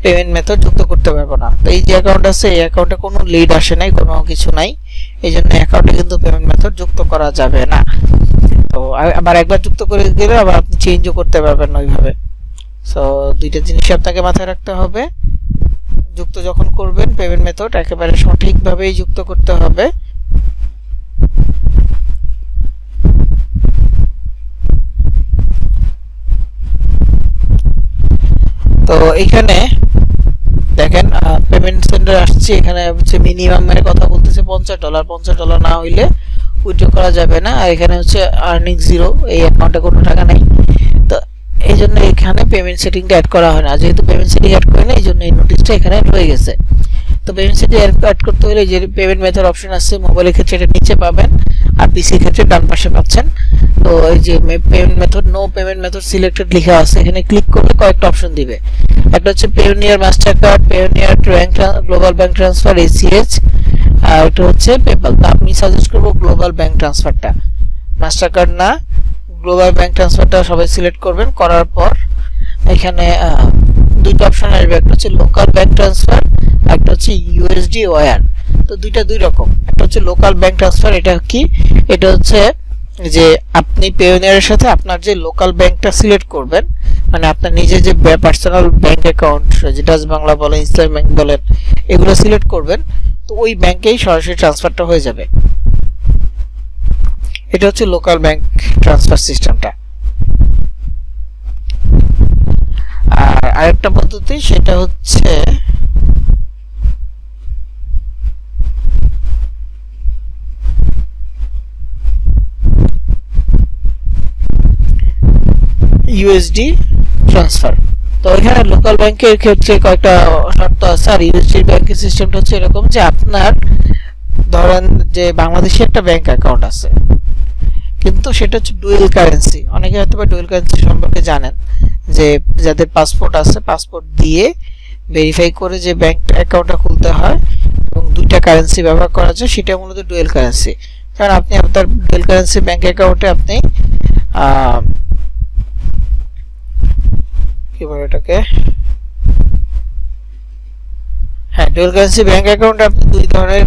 পেমেন্ট মেথড যুক্ত করতে পারবো না। তো এই যে অ্যাকাউন্ট আছে, এই অ্যাকাউন্টে কোনো লিড আসে নাই, কোনো কিছু নাই, এই জন্য অ্যাকাউন্টে কিন্তু পেমেন্ট মেথড যুক্ত করা যাবে না। তো আবার একবার যুক্ত করে গেলে আবার আপনি চেঞ্জও করতে পারবেন না ওইভাবে। সো দুইটা জিনিস আপনাকে মাথায় রাখতে হবে, যুক্ত যখন করবেন পেমেন্ট মেথড একেবারে সঠিকভাবেই যুক্ত করতে হবে। তো এইখানে দেখেন পেমেন্ট সেন্টার আসছে, এখানে হচ্ছে মিনিমামের কথা বলতেছে $50, $50 না হইলে উইথড্র করা যাবে না। আর এখানে হচ্ছে আর্নিং জিরো, এই অ্যাকাউন্টে কোনো টাকা নাই, তো এই জন্য এখানে পেমেন্ট সেটিংটা অ্যাড করা হয় না। যেহেতু পেমেন্ট সেটিং অ্যাড করে না, এই জন্য এই নোটিশটা এখানে রয়ে গেছে। তো পেমেন্ট সেটিং অ্যাড করতে হলে যে পেমেন্ট মেথড অপশন আছে মোবাইলের ক্ষেত্রে এটা নিচে পাবেন, আর পিসির ক্ষেত্রে ডান পাশে পাচ্ছেন। তো এই যে payment method, no payment method selected লেখা আছে, এখানে ক্লিক করলে কয়েকটা অপশন দিবে। একটা হচ্ছে Payoneer master card, Payoneer global bank transfer ACH, আর একটা হচ্ছে পেপাল। তো আমি সাজেস্ট করবো গ্লোবাল ব্যাংক ট্রান্সফারটা, মাস্টার কার্ড না, গ্লোবাল ব্যাংক ট্রান্সফারটা সবাই সিলেক্ট করবেন। করার পর এখানে দুইটা অপশন আসবে, একটা হচ্ছে লোকাল ব্যাংক ট্রান্সফার, একটা হচ্ছে ইউএসডি ওয়্যার। তো দুইটা দুই রকম। একটা হচ্ছে লোকাল ব্যাংক ট্রান্সফার, এটা কি, এটা হচ্ছে যে আপনি পেওনিয়ারের সাথে আপনার যে লোকাল ব্যাংকটা সিলেক্ট করবেন, মানে আপনার নিজের যে personal bank account, Dutch Bangla বলেন, ইসলাম ব্যাংক বলেন, এগুলো সিলেক্ট করবেন, তো ওই ব্যাংকেই সরাসরি ট্রান্সফারটা হয়ে যাবে। এটা হচ্ছে লোকাল ব্যাংক ট্রান্সফার সিস্টেমটা। আর আরেকটা পদ্ধতি, সেটা হচ্ছে ইউএসডি ট্রান্সফার। তো এখানে লোকাল ব্যাংকের ক্ষেত্রে কয়েকটা শর্ত আছে। আর ইউএসডি ব্যাংকের সিস্টেমটা হচ্ছে এরকম যে আপনার ধরেন যে বাংলাদেশে একটা ব্যাংক অ্যাকাউন্ট আছে, কিন্তু সেটা হচ্ছে ডুয়েল কারেন্সি। অনেকে হয়তো বা ডুয়েল কারেন্সি সম্পর্কে জানেন, যে যাদের পাসপোর্ট আছে, পাসপোর্ট দিয়ে ভেরিফাই করে যে ব্যাংক অ্যাকাউন্টটা খুলতে হয় এবং দুইটা কারেন্সি ব্যবহার করা যায়, সেটা মূলত ডুয়েল কারেন্সি। কারণ আপনি আপনার ডুয়েল কারেন্সি ব্যাংক অ্যাকাউন্টে আপনি কি বলে এটাকে, হ্যাঁ, ডুয়াল কারেন্সি ব্যাংক অ্যাকাউন্টে আপনি দুই ধরনের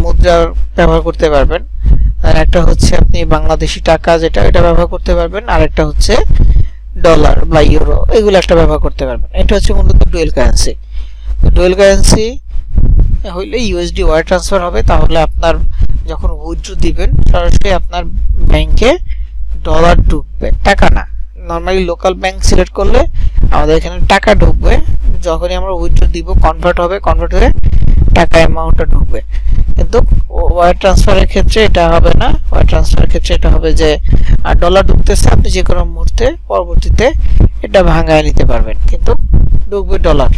মুদ্রা ব্যবহার করতে পারবেন। আর একটা হচ্ছে আপনি বাংলাদেশি টাকা যেটা, এটা ব্যবহার করতে পারবেন, আর একটা হচ্ছে ডলার বা ইউরো, এগুলো একটা ব্যবহার করতে পারবেন। এটা হচ্ছে মূলত ডুয়েল কারেন্সি। ডুয়েল কারেন্সি হইলে ইউএসডি ওয়্যার ট্রান্সফার হবে, তাহলে আপনার যখন উইথড্র দিবেন সরাসরি আপনার ব্যাংকে ডলার ঢুকবে, টাকা না। নর্মালি লোকাল ব্যাংক সিলেক্ট করলে আমাদের এখানে টাকা ঢুকবে, যখনই আমরা উইথড্র দিব কনভার্ট হবে, কনভার্ট হয়ে টাকা অ্যামাউন্টটা ঢুকবে। কিন্তু ওয়্যার ট্রান্সফারের ক্ষেত্রে এটা হবে না। ওয়্যার ট্রান্সফারের ক্ষেত্রে এটা হবে যে ডলার ঢুকতেছে, আপনি যে কোনো মুহূর্তে পরবর্তীতে এটা ভাঙায় নিতে পারবেন, কিন্তু ঢুকবে ডলার।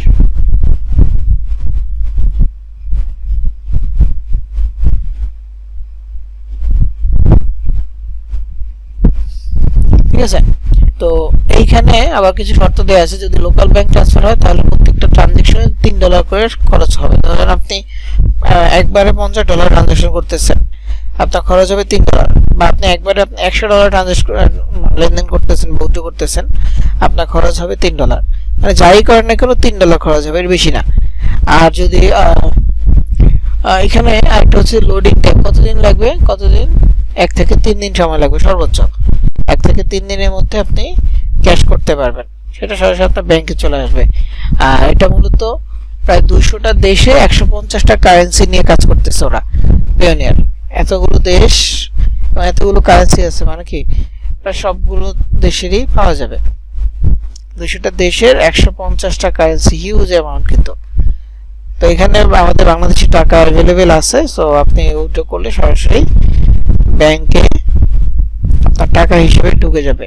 ঠিক আছে। তো এইখানে আবার কিছু শর্ত দেওয়া আছে, যদি লোকাল ব্যাংক ট্রান্সফার হয় তাহলে প্রত্যেকটা ট্রানজেকশনে $3 করে খরচ হবে। ধরেন আপনি একবারে $50 ট্রানজেকশন করতেছেন, আপনার খরচ হবে $3, বা আপনি একবারে $100 ট্রানজেকশন লেনদেন করতেছেন, বৈধ করতেছেন, আপনার খরচ হবে $3। মানে যাই করেন না কেন $3 খরচ হবে, এর বেশি না। আর যদি এখানে আরেকটা হচ্ছে লোডিং টাইম, কতদিন লাগবে, কতদিন, 1 থেকে 3 দিন সময় লাগবে সর্বোচ্চ। 1 থেকে 3 দিনের মধ্যে আপনি ক্যাশ করতে পারবেন, সেটা সরাসরি আপনার ব্যাংকে চলে আসবে। আর এটা মূলত প্রায় 200টা দেশে 150টা কারেন্সি নিয়ে কাজ করতেছে ওরা পিওনিয়ার। এতগুলো দেশ এতগুলো কারেন্সি আছে মানে কি প্রায় সবগুলো দেশেরই পাওয়া যাবে। 200টা দেশের 150টা কারেন্সি, হিউজ অ্যামাউন্ট কিন্তু। তো এখানে আমাদের বাংলাদেশি টাকা অ্যাভেলেবেল আছে, সো আপনি উইথড্র করলে সরাসরি ব্যাংকে আপনার টাকা হিসেবে ঢুকে যাবে।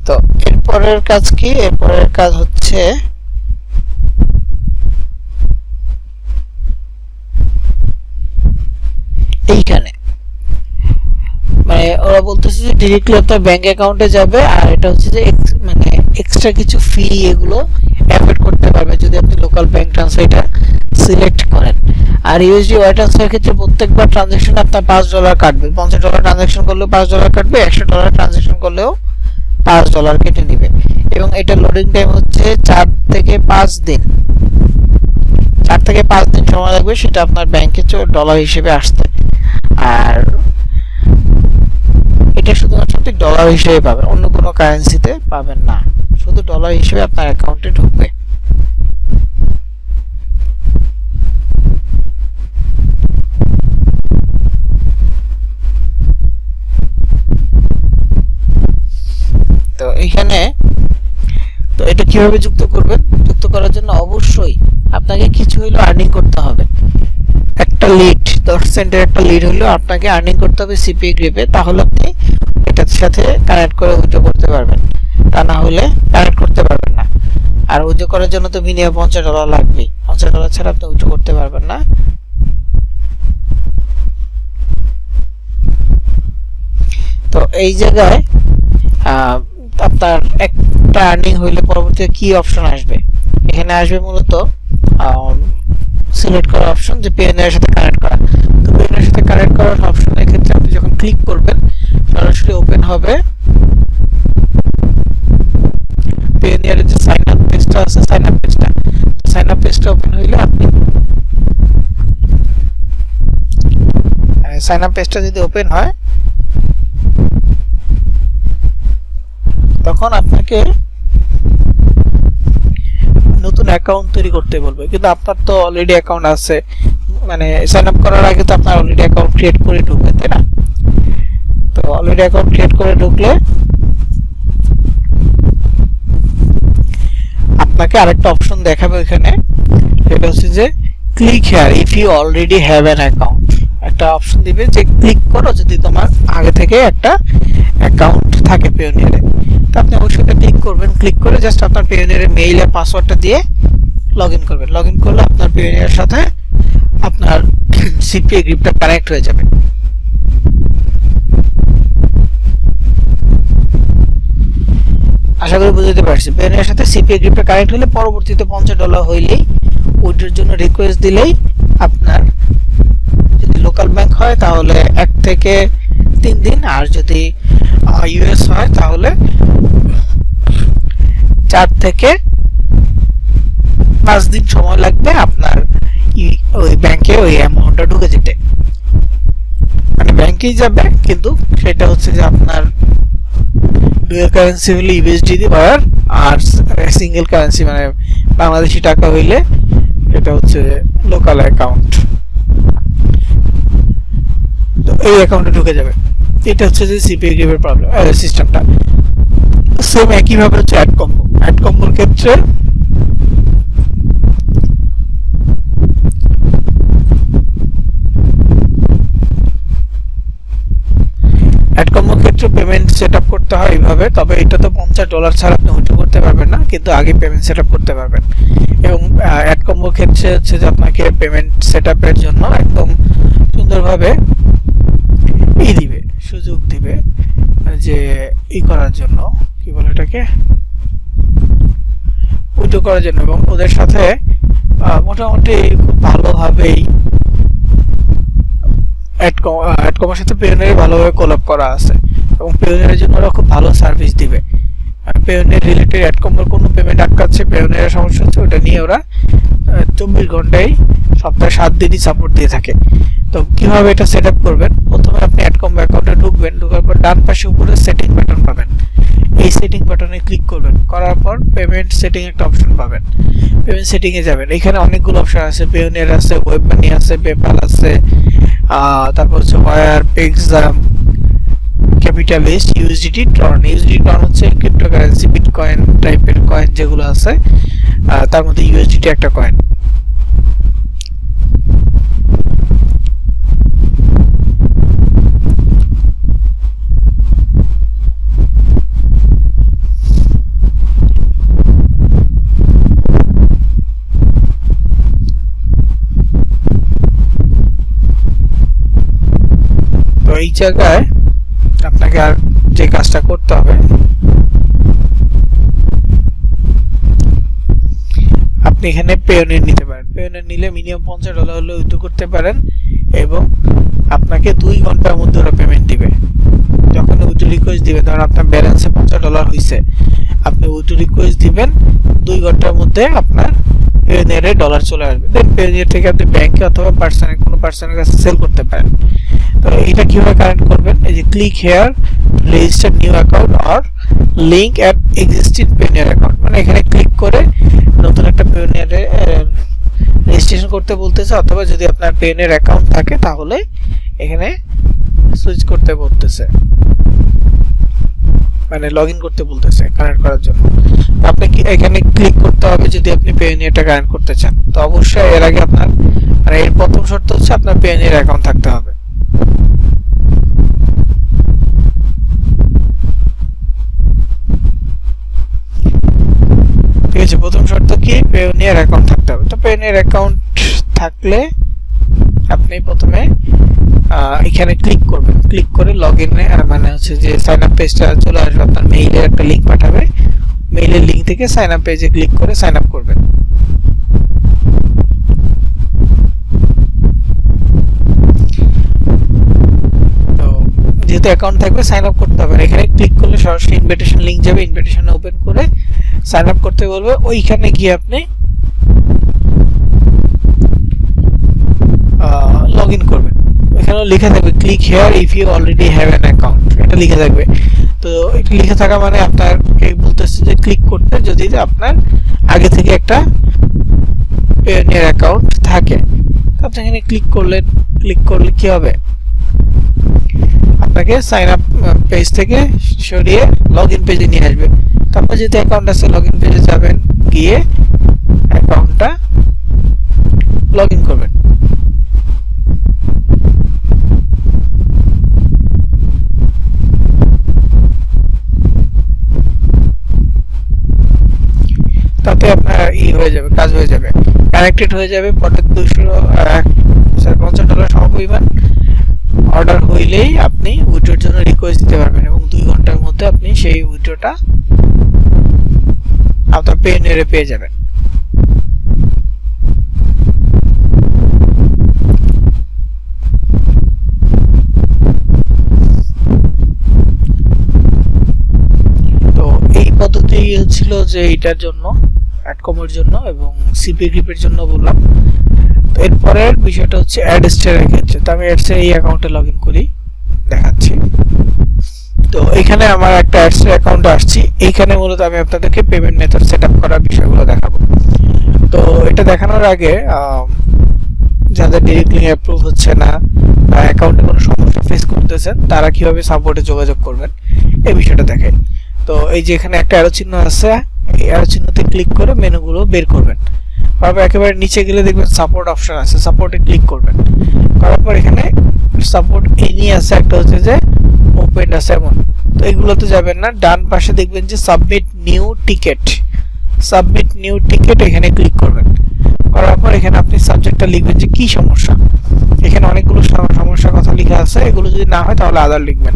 তো এরপরের কাজ কি? এরপরের কাজ হচ্ছে এইখানে মানে ওরা বলতেছে যে ডিরেক্টলি আপনার ব্যাংক অ্যাকাউন্টে যাবে, আর এটা হচ্ছে যে মানে এক্সট্রা কিছু ফি এগুলো অ্যাভয়েড করতে পারবে যদি আপনি লোকাল ব্যাংক ট্রান্সফার এটা সিলেক্ট করেন। আর ইউএসডি ওয়াই ট্রান্সফারের ক্ষেত্রে প্রত্যেকবার ট্রানজাকশন আপনার $5 কাটবে। $50 ট্রানজাকশন করলেও $5 কাটবে, $100 ট্রানজাকশন করলেও $5 কেটে নেবে। এবং এটা লোডিং টাইম হচ্ছে 4 থেকে 5 দিন। 4 থেকে 5 দিন সময় লাগবে সেটা আপনার ব্যাংকে ডলার হিসেবে আসতে। আর এটা শুধুমাত্র আপনি ডলার হিসেবে পাবেন, অন্য কোনো কারেন্সিতে পাবেন না, শুধু ডলার হিসেবে আপনার অ্যাকাউন্টে ঢুকবে। তো এইখানে তো এটা কিভাবে যুক্ত করবেন? যুক্ত করার জন্য অবশ্যই আপনাকে কিছু হইলেও আর্নিং করতে হবে। একটা লিড 10 সেন্টের একটা লিড হলেও আপনাকে আর্নিং করতে হবে সিপিএ গ্রিপে, তাহলে আপনি এটার সাথে কানেক্ট করে উইথড্র করতে পারবেন, তা না হলে কানেক্ট করতে পারবেন না। আর উইথড্র করার জন্য তো মিনিমাম $50 লাগবেই, $50 ছাড়া আপনি উইথড্র করতে পারবেন না। তো এই জায়গায় আপনার একটা আর্নিং হইলে পরবর্তীতে কি অপশন আসবে? এখানে আসবে মূলত সিলেক্ট করা অপশন, যে পিএনআর সাথে কানেক্ট করা। তো পিএনআর সাথে কানেক্ট করার অপশনের ক্ষেত্রে আপনি যখন ক্লিক করবেন সরাসরি ওপেন হবে পিএনআর এর যে সাইন আপ পেজটা আছে, সাইন আপ পেজটা ওপেন হইলে আপনি সাইন আপ পেজটা যদি ওপেন হয় তখন আপনাকে নতুন অ্যাকাউন্ট তৈরি করতে বলবে, কিন্তু আপনার তো অলরেডি অ্যাকাউন্ট আছে, মানে সাইন আপ করার আগে তো আপনার অলরেডি অ্যাকাউন্ট ক্রিয়েট করে ঢুকবে, তাই না? তো অলরেডি অ্যাকাউন্ট ক্রিয়েট করে ঢুকলে আপনাকে আরেকটা অপশন দেখাবে ওখানে, সেটা হচ্ছে যে click here if you already have an account. একটা অপশন দিবে যে ক্লিক করো যদি তোমার আগে থেকে একটা অ্যাকাউন্ট থাকে পিওনিয়ারে। তো আপনি অবশ্যই এটা ক্লিক করবেন, ক্লিক করে জাস্ট আপনার পিওনিয়ারের মেইল আর পাসওয়ার্ডটা দিয়ে লগইন করবেন। লগইন করলে আপনার পিওনিয়ারের সাথে আপনার সিপিএ গ্রিপটা কানেক্ট হয়ে যাবে। আশা করি বুঝতে পারছি। পিওনিয়ারের সাথে সিপিএ গ্রিপটা কানেক্ট হলে পরবর্তীতে $50 হইলেই উইথড্রর জন্য রিকোয়েস্ট দিলেই আপনার, যদি লোকাল ব্যাংক হয় তাহলে 1 থেকে 3 দিন, আর যদি ইউএস হয় তাহলে 4 থেকে 5 দিন সময় লাগবে আপনার ওই ব্যাংকে ওই অ্যামাউন্টটা ঢুকে যেতে। মানে ব্যাংকেই যাবে, কিন্তু সেটা হচ্ছে যে আপনার ডুয়াল কারেন্সি হলে ইউএসডি দিবে, আর সিঙ্গেল কারেন্সি মানে বাংলাদেশি টাকা হইলে এটা হচ্ছে লোকাল অ্যাকাউন্ট। তো এই অ্যাকাউন্টে ঢুকে যাবে। এটা হচ্ছে যে সিপিএ গ্রিপের প্রবলেম সিস্টেমটা। সেম একইভাবে হচ্ছে অ্যাড কম্বোর ক্ষেত্রে পেমেন্ট সেটআপ করতে হয় এইভাবে। তবে এটা তো $50 ছাড়া আপনি উইথড্র করতে পারবেন না, কিন্তু আগে পেমেন্ট সেটআপ করতে পারবেন। এবং অ্যাড কম্বোর ক্ষেত্রে হচ্ছে যে আপনাকে পেমেন্ট সেটআপের জন্য একদম সুন্দরভাবে দিবে, সুযোগ দিবে যে করার জন্য, কি বলে এটাকে, উইথড্র করার জন্য। এবং ওদের সাথে মোটামুটি খুব ভালোভাবেই অ্যাডকমের সাথে পিওনিয়ার ভালোভাবে কোলাব করা আছে, এবং পিওনিয়ারের জন্য ওরা খুব ভালো সার্ভিস দিবে। পিওনিয়ার রিলেটেড অ্যাডকমের কোনো পেমেন্ট আটকাচ্ছে, পিওনিয়ারের সমস্যা হচ্ছে, ওটা নিয়ে ওরা 24 ঘন্টায় সপ্তাহে 7 দিনই সাপোর্ট দিয়ে থাকে। তো কিভাবে এটা সেট আপ করবেন, প্রথমে আপনি অ্যাডকম্বো অ্যাকাউন্টে ঢুকবেন, ঢোকার পর ডান পাশে উপরে সেটিং বাটন পাবেন, এই সেটিং বাটনে ক্লিক করবেন, করার পর পেমেন্ট সেটিং একটা অপশন পাবেন, পেমেন্ট সেটিং এ যাবেন। এখানে অনেকগুলো অপশন আছে, পেওনিয়ার আছে, ওয়েব মানি আছে, পেপ্যাল আছে, তারপর হচ্ছে ওয়ার, Paxum, Capitalist, USDT, Tron. USDT Tron হচ্ছে ক্রিপ্টোকারেন্সি, বিটকয়েন টাইপের কয়েন যেগুলো আছে, তার মধ্যে ইউএসডিটি একটা কয়েন। তো এই জায়গায় আপনাকে আর যে কাজটা করতে হবে, আপনি এখানে পেওনিয়ার নিতে পারেন। পেওনিয়ার নিলে মিনিমাম $50 হলে উইথড্র করতে পারেন এবং আপনাকে 2 ঘন্টার মধ্যে ওরা পেমেন্ট দিবে। যখন উইথড্র রিকোয়েস্ট দিবেন, ধরুন আপনার ব্যালেন্সে $50 হয়েছে, আপনি উইথড্র রিকোয়েস্ট দিবেন, 2 ঘন্টার মধ্যে আপনার পেওনিয়ারে ডলার চলে আসবে। দেন পেওনিয়ার থেকে আপনি ব্যাংকে অথবা কোনো পার্সনের কাছে সেল করতে পারেন। তো এটা কিভাবে কানেক্ট করবেন, এই যে click here, register new account or link at existing Payoneer account, মানে এখানে ক্লিক করে নতুন একটা পেওনিয়ারে রেজিস্ট্রেশন করতে বলতেছে, অথবা যদি আপনার পেওনিয়ার অ্যাকাউন্ট থাকে তাহলে এখানে সুইচ করতে বলতেছে, মানে লগইন করতে বলতেছে কানেক্ট করার জন্য। আপনি এখানে ক্লিক করতে হবে যদি আপনি পেওনিয়ারটা কানেক্ট করতে চান। তো অবশ্যই এর আগে আপনার, মানে এর প্রথম শর্ত হচ্ছে আপনার পেওনিয়ার অ্যাকাউন্ট থাকতে হবে। ঠিক আছে, প্রথম শর্ত কি, পেওনিয়ার অ্যাকাউন্ট থাকতে হবে। তো পেওনিয়ার অ্যাকাউন্ট থাকলে আপনি প্রথমে এখানে ক্লিক করবেন, ক্লিক করে লগইনে, মানে হচ্ছে যে সাইন আপ পেজটা চলে আসবে, আপনার মেইলের একটা লিংক পাঠাবে, মেইলের লিংক থেকে সাইন আপ পেজে ক্লিক করে সাইন আপ করবেন। তো যেহেতু অ্যাকাউন্ট থাকবে সাইন আপ করতে হবে, এখানে ক্লিক করলে সরাসরি ইনভিটেশন লিংক যাবে, ইনভিটেশনে ওপেন করে সাইন আপ করতে বলবে। ওইখানে গিয়ে আপনি লগইন করবেন। এখানেও লেখা থাকবে click here if you already have an account, এটা লিখে থাকবে। তো এটা লিখে থাকা মানে আপনাকে বলতেছে যে ক্লিক করতে যদি আপনার আগে থেকে একটা পেওনিয়ার অ্যাকাউন্ট থাকে। তো আপনি এখানে ক্লিক করলেন, ক্লিক করলে কি হবে, আপনাকে সাইন আপ পেজ থেকে সরিয়ে লগইন পেজে নিয়ে আসবে। তারপর যদি অ্যাকাউন্ট আছে লগইন পেজে যাবেন, গিয়ে অ্যাকাউন্টটা লগইন করবেন। তাতে আপনার হয়ে যাবে, কাজ হয়ে যাবে, কানেক্টেড হয়ে যাবে। পরে $50 সমপরিমাণ অর্ডার হইলেই আপনি উইথড্রোর জন্য রিকোয়েস্ট দিতে পারবেন এবং 2 ঘন্টার মধ্যে আপনি সেই উইথড্রোটা আপনার পেওনিয়ারে পেয়ে যাবেন। তো এই পদ্ধতি ছিল যে এটার জন্য, অ্যাডকমের জন্য এবং সিপি গ্রিপের জন্য বললাম। তো এরপরের বিষয়টা হচ্ছে অ্যাডস্টারের ক্ষেত্রে। তো আমি অ্যাডস্টার এই অ্যাকাউন্টে লগইন করি, দেখাচ্ছি। তো এখানে আমার একটা অ্যাডস্টার অ্যাকাউন্ট আসছি, এইখানে মূলত আমি আপনাদেরকে পেমেন্ট মেথড সেটআপ করার বিষয়গুলো দেখাবো। তো এটা দেখানোর আগে যাদের ডিরেক্টলি অ্যাপ্রুভ হচ্ছে না বা অ্যাকাউন্টে কোনো সমস্যা ফেস করতেছেন, তারা কিভাবে সাপোর্টে যোগাযোগ করবেন এই বিষয়টা দেখাই। তো এই যে এখানে একটা অ্যারো চিহ্ন আছে, এই অ্যারো চিহ্নতে ক্লিক করে মেনুগুলো বের করবেন। তারপর একেবারে নিচে গেলে দেখবেন সাপোর্ট অপশন আছে, সাপোর্টে ক্লিক করবেন। করার পর এখানে সাপোর্ট এনি আছে, একটা হচ্ছে যে ওপেন আছে এমন। তো এগুলোতে যাবেন না, ডান পাশে দেখবেন যে submit new ticket, submit new ticket, এখানে ক্লিক করবেন। করার পর এখানে আপনি সাবজেক্টটা লিখবেন যে কি সমস্যা। এখানে অনেকগুলো সমস্যার কথা লেখা আছে, এগুলো যদি না হয় তাহলে আদার লিখবেন।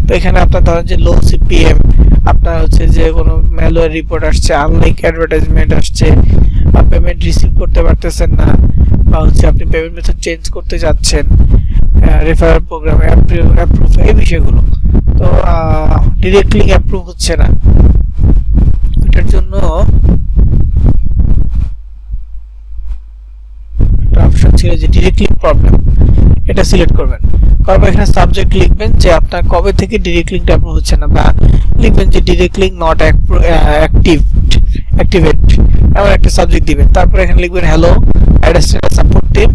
তো এখানে আপনার ধরেন যে লো সিপিএম, আপনার হচ্ছে যে কোনো ম্যালওয়্যার রিপোর্ট আসছে, আনলাইক অ্যাডভার্টাইজমেন্ট আসছে, বা পেমেন্ট রিসিভ করতে পারতেছেন না, বা হচ্ছে আপনি পেমেন্ট মেথড চেঞ্জ করতে যাচ্ছেন, রেফারেল প্রোগ্রাম অ্যাপ্রুভ, এই বিষয়গুলো। তো ডিরেক্টলি অ্যাপ্রুভ হচ্ছে না, এটার জন্য ছিল যে ডিরেক্ট লিঙ্ক প্রবলেম, এটা সিলেক্ট করবেন। তারপর এখানে সাবজেক্ট লিখবেন যে আপনার কবে থেকে ডিরেক্ট লিঙ্কটা অ্যাপ্রুভ হচ্ছে না, বা লিখবেন যে ডিরেক্ট লিঙ্ক নট অ্যাক্টিভেট, এমন একটা সাবজেক্ট দিবেন। তারপর এখানে লিখবেন hello administrator support team,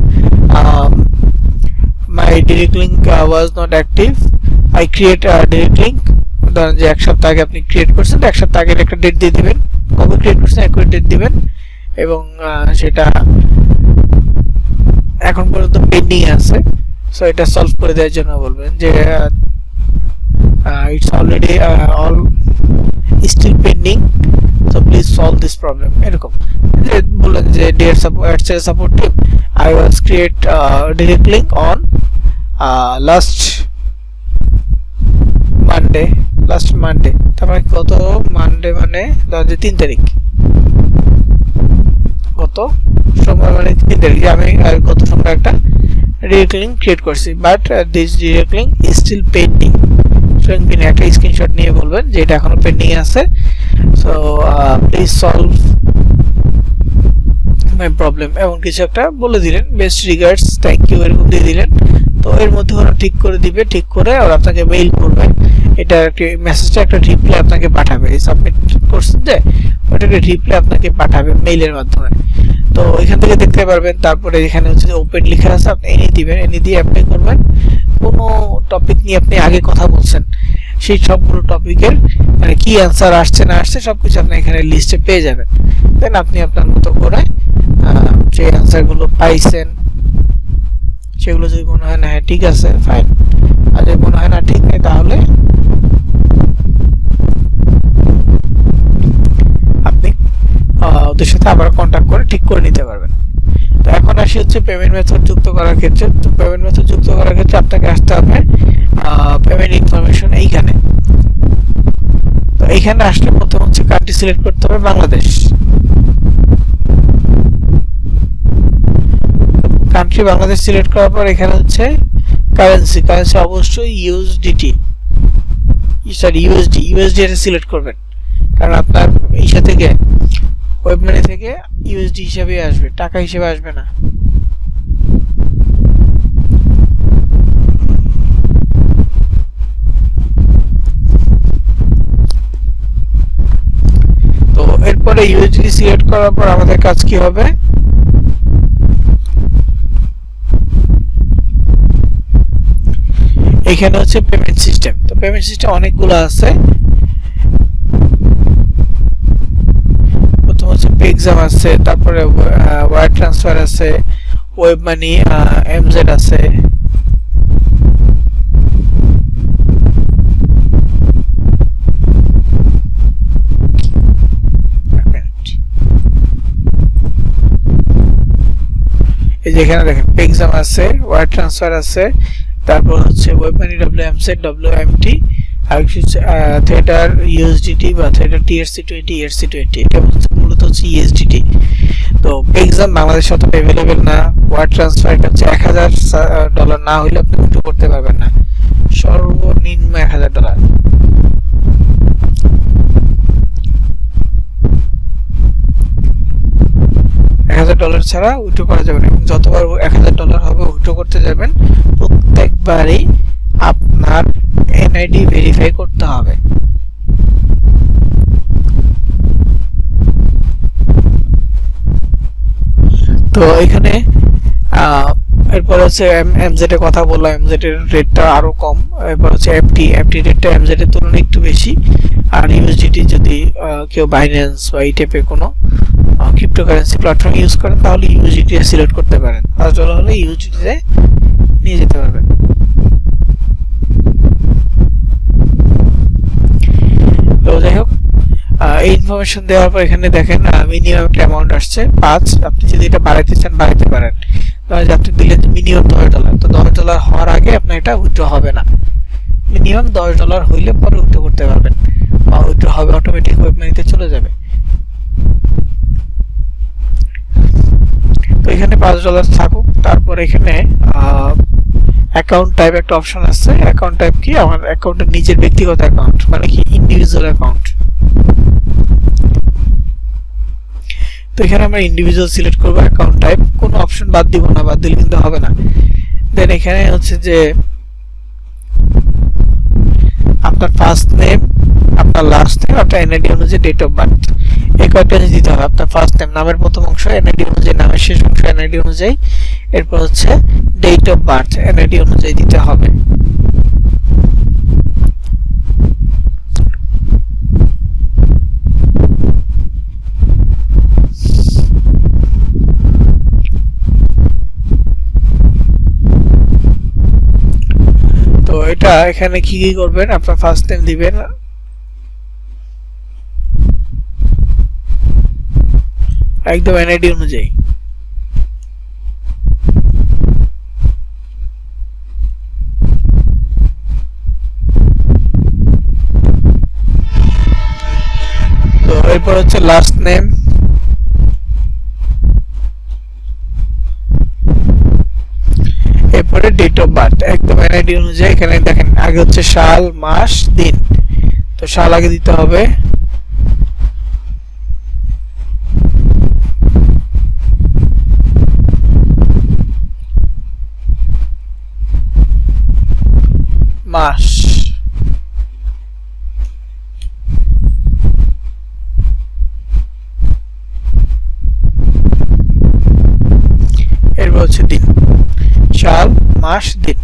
my direct link was not active, I create direct link. ধরেন যে এক সপ্তাহ আগে আপনি ক্রিয়েট করছেন, এক সপ্তাহ আগের একটা ডেট দিয়ে দিবেন, কবে ক্রিয়েট করছেন একই ডেট দিবেন, এবং সেটা এখন পর্যন্ত পেন্ডিং আছে। সো এটা সলভ করে দেওয়ার জন্য বলবেন যে it's already all still pending, so please solve this problem, এরকম যে বললেন যে dear support team, I was create direct link on last Monday, তারপরে কত মানডে মানে 3 তারিখ, গত সোমবার মানে 3 তারিখ, আমি গত সোমবার একটা ডিরেক্ট লিঙ্ক ক্রিয়েট করছি, but this direct link is still pending. সুতরাং একটা স্ক্রিনশট নিয়ে বলবেন যে এটা এখনো পেন্ডিং আছে, so please solve my problem, এমন কিছু একটা বলে দিলেন, বেস্ট রিগার্ডস, থ্যাংক ইউ, এরকম দিয়ে দিলেন। তো এর মধ্যে ওরা ঠিক করে দিবে, ঠিক করে ওরা আপনাকে মেইল করবে, এটা একটা মেসেজটা একটা রিপ্লাই আপনাকে পাঠাবে, এই সাবমিট করছেন যে ওটাকে রিপ্লাই আপনাকে পাঠাবে মেইলের মাধ্যমে। তো এখান থেকে দেখতে পারবেন। তারপরে এখানে হচ্ছে ওপেন লেখা আছে, আপনি এনে দিবেন, এনে দিয়ে অ্যাপ্লাই করবেন। কোনো টপিক নিয়ে আপনি আগে কথা বলছেন সেই সবগুলো টপিকের মানে কি অ্যান্সার আসছে না আসছে সবকিছু আপনি এখানে লিস্টে পেয়ে যাবেন। দেন আপনি আপনার মতো করে যে অ্যান্সারগুলো পাইছেন সেগুলো যদি মনে হয় না হ্যাঁ ঠিক আছে ফাইন, আর যদি মনে হয় না ঠিক নেই তাহলে আপনি ওদের সাথে আবার কন্ট্যাক্ট করে ঠিক করে নিতে পারবেন। তো এখন আসি হচ্ছে পেমেন্ট মেথড যুক্ত করার ক্ষেত্রে। তো পেমেন্ট মেথড যুক্ত করার ক্ষেত্রে আপনাকে আসতে হবে পেমেন্ট ইনফরমেশন এইখানে। তো এইখানে আসলে প্রথম হচ্ছে কান্ট্রি সিলেক্ট করতে হবে বাংলাদেশ। কান্ট্রি বাংলাদেশ সিলেক্ট করার পর এখানে হচ্ছে কারেন্সি অবশ্যই ইউএসডি এটা সিলেক্ট করবেন, কারণ আপনার এইটা থেকে ওয়েব মানি থেকে ইউএসডি হিসেবে আসবে, টাকা হিসেবে আসবে না। তো এরপরে ইউএসডি সিলেক্ট করার পর আমাদের কাজ কি হবে, এখানে হচ্ছে পেমেন্ট সিস্টেম। তো পেমেন্ট সিস্টেম অনেকগুলো আছে, প্রথম হচ্ছে পেক্সাম আছে, তারপরে ওয়ার ট্রান্সফার আছে, ওয়েব মানি, এমজেড আছে, এই যে এখানে দেখেন পেক্সাম আছে, ওয়ার ট্রান্সফার আছে, তারপর হচ্ছে ওয়েব মানি, WMZ, WMT, আর হচ্ছে থিয়েটার ইউএসডিটি বা থিয়েটার TRC20, ERC20, এটা মূলত হচ্ছে USDT। তো পেক্সাম বাংলাদেশে অত अवेलेबल না, ওয়ার ট্রান্সফার এটা হচ্ছে $1000 না হলে আপনি উইথড্র করতে পারবেন না, সর্বনিম্ন $1000। $1000 ছাড়া উইথড্র করা যাবে না, এবং যতবার $1000 হবে উইথড্র করতে যাবেন প্রত্যেকবারই আপনার এনআইডি ভেরিফাই করতে হবে। তো এখানে এরপর হচ্ছে এমজেড এর কথা বললাম, এমজেড এর রেটটা আরো কম। এরপর হচ্ছে এফটি রেটটা এমজেড এর তুলনায় একটু বেশি। আর ইউএসডিটি যদি কেউ বাইন্যান্স বা এই টাইপের কোনো ক্রিপ্টোকারেন্সি প্ল্যাটফর্ম ইউজ করেন তাহলে ইউএসডিটি সিলেক্ট করতে পারেন, $5 হলে ইউএসডিটি নিয়ে যেতে পারবেন। তো যাই হোক, এই ইনফরমেশন দেওয়ার পর এখানে দেখেন মিনিমাম একটা অ্যামাউন্ট আসছে 5। আপনি যদি এটা বাড়াইতে চান বাড়াইতে পারেন, তাহলে আপনি দিলেন মিনিমাম $10, তো $10 হওয়ার আগে আপনার এটা উইথড্র হবে না, মিনিমাম $10 হইলে পরে উইথড্র করতে পারবেন, বা উইথড্র হবে অটোমেটিক ওয়েব মানিতে চলে যাবে। তো এখানে $5 থাকুক। তারপর এখানে অ্যাকাউন্ট টাইপ একটা অপশন আছে। অ্যাকাউন্ট টাইপ কি, আমার অ্যাকাউন্টের নিজের ব্যক্তিগত অ্যাকাউন্ট, মানে কি ইন্ডিভিজুয়াল অ্যাকাউন্ট। তো তো এখানে আমরা ইন্ডিভিজুয়াল সিলেক্ট করব, অ্যাকাউন্ট টাইপ কোনো অপশন বাদ দিব না, বাদ দিলে কিন্তু হবে না। দেন এখানে হচ্ছে যে আপনার ফার্স্ট নেম, আপনার লাস্ট নেম, আপনার এনআইডি অনুযায়ী ডেট অফ বার্থ, এই কয়েকটা জিনিস দিতে হবে। আপনার ফার্স্ট নেম নামের প্রথম অংশ, এনআইডি অনুযায়ী নামের শেষ অংশ এনআইডি অনুযায়ী, এরপর হচ্ছে ডেট অফ বার্থ এনআইডি অনুযায়ী দিতে হবে। তো এটা এখানে কি কি করবেন, আপনার ফার্স্ট নেম দিবেন, একদম এনআইডি অনুযায়ী। তো এরপর হচ্ছে লাস্ট নেম, এরপরে ডেট অফ বার্থ একদম এনআইডি অনুযায়ী। এখানে দেখেন আগে হচ্ছে সাল, মাস, দিন, তো সাল আগে দিতে হবে, মাস, এরপর হচ্ছে দিন, সাল, মাস, দিন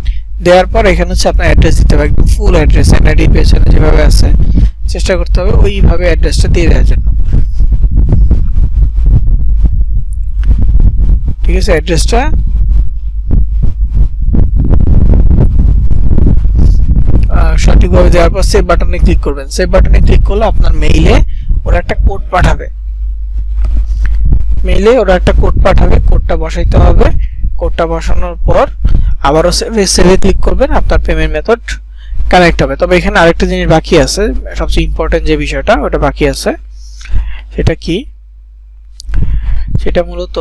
দেওয়ার পর এখানে হচ্ছে আপনার অ্যাড্রেস দিতে হবে, একদম ফুল অ্যাড্রেস এনআইডি পেছনে যেভাবে আছে চেষ্টা করতে হবে ওইভাবে অ্যাড্রেসটা দিয়ে দেওয়ার জন্য। ঠিক আছে, অ্যাড্রেসটা সঠিকভাবে দেওয়ার পর সেভ বাটনে ক্লিক করবেন। সেভ বাটনে ক্লিক করলে আপনার মেইলে ওরা একটা কোড পাঠাবে, মেইলে ওরা একটা কোড পাঠাবে, কোডটা বসাইতে হবে। কোডটা বসানোর পর আবারও সেভে ক্লিক করবেন, আপনার পেমেন্ট মেথড কানেক্ট হবে। তবে এখানে আরেকটা জিনিস বাকি আছে, সবচেয়ে ইম্পর্টেন্ট যে বিষয়টা ওটা বাকি আছে, সেটা কি, সেটা মূলত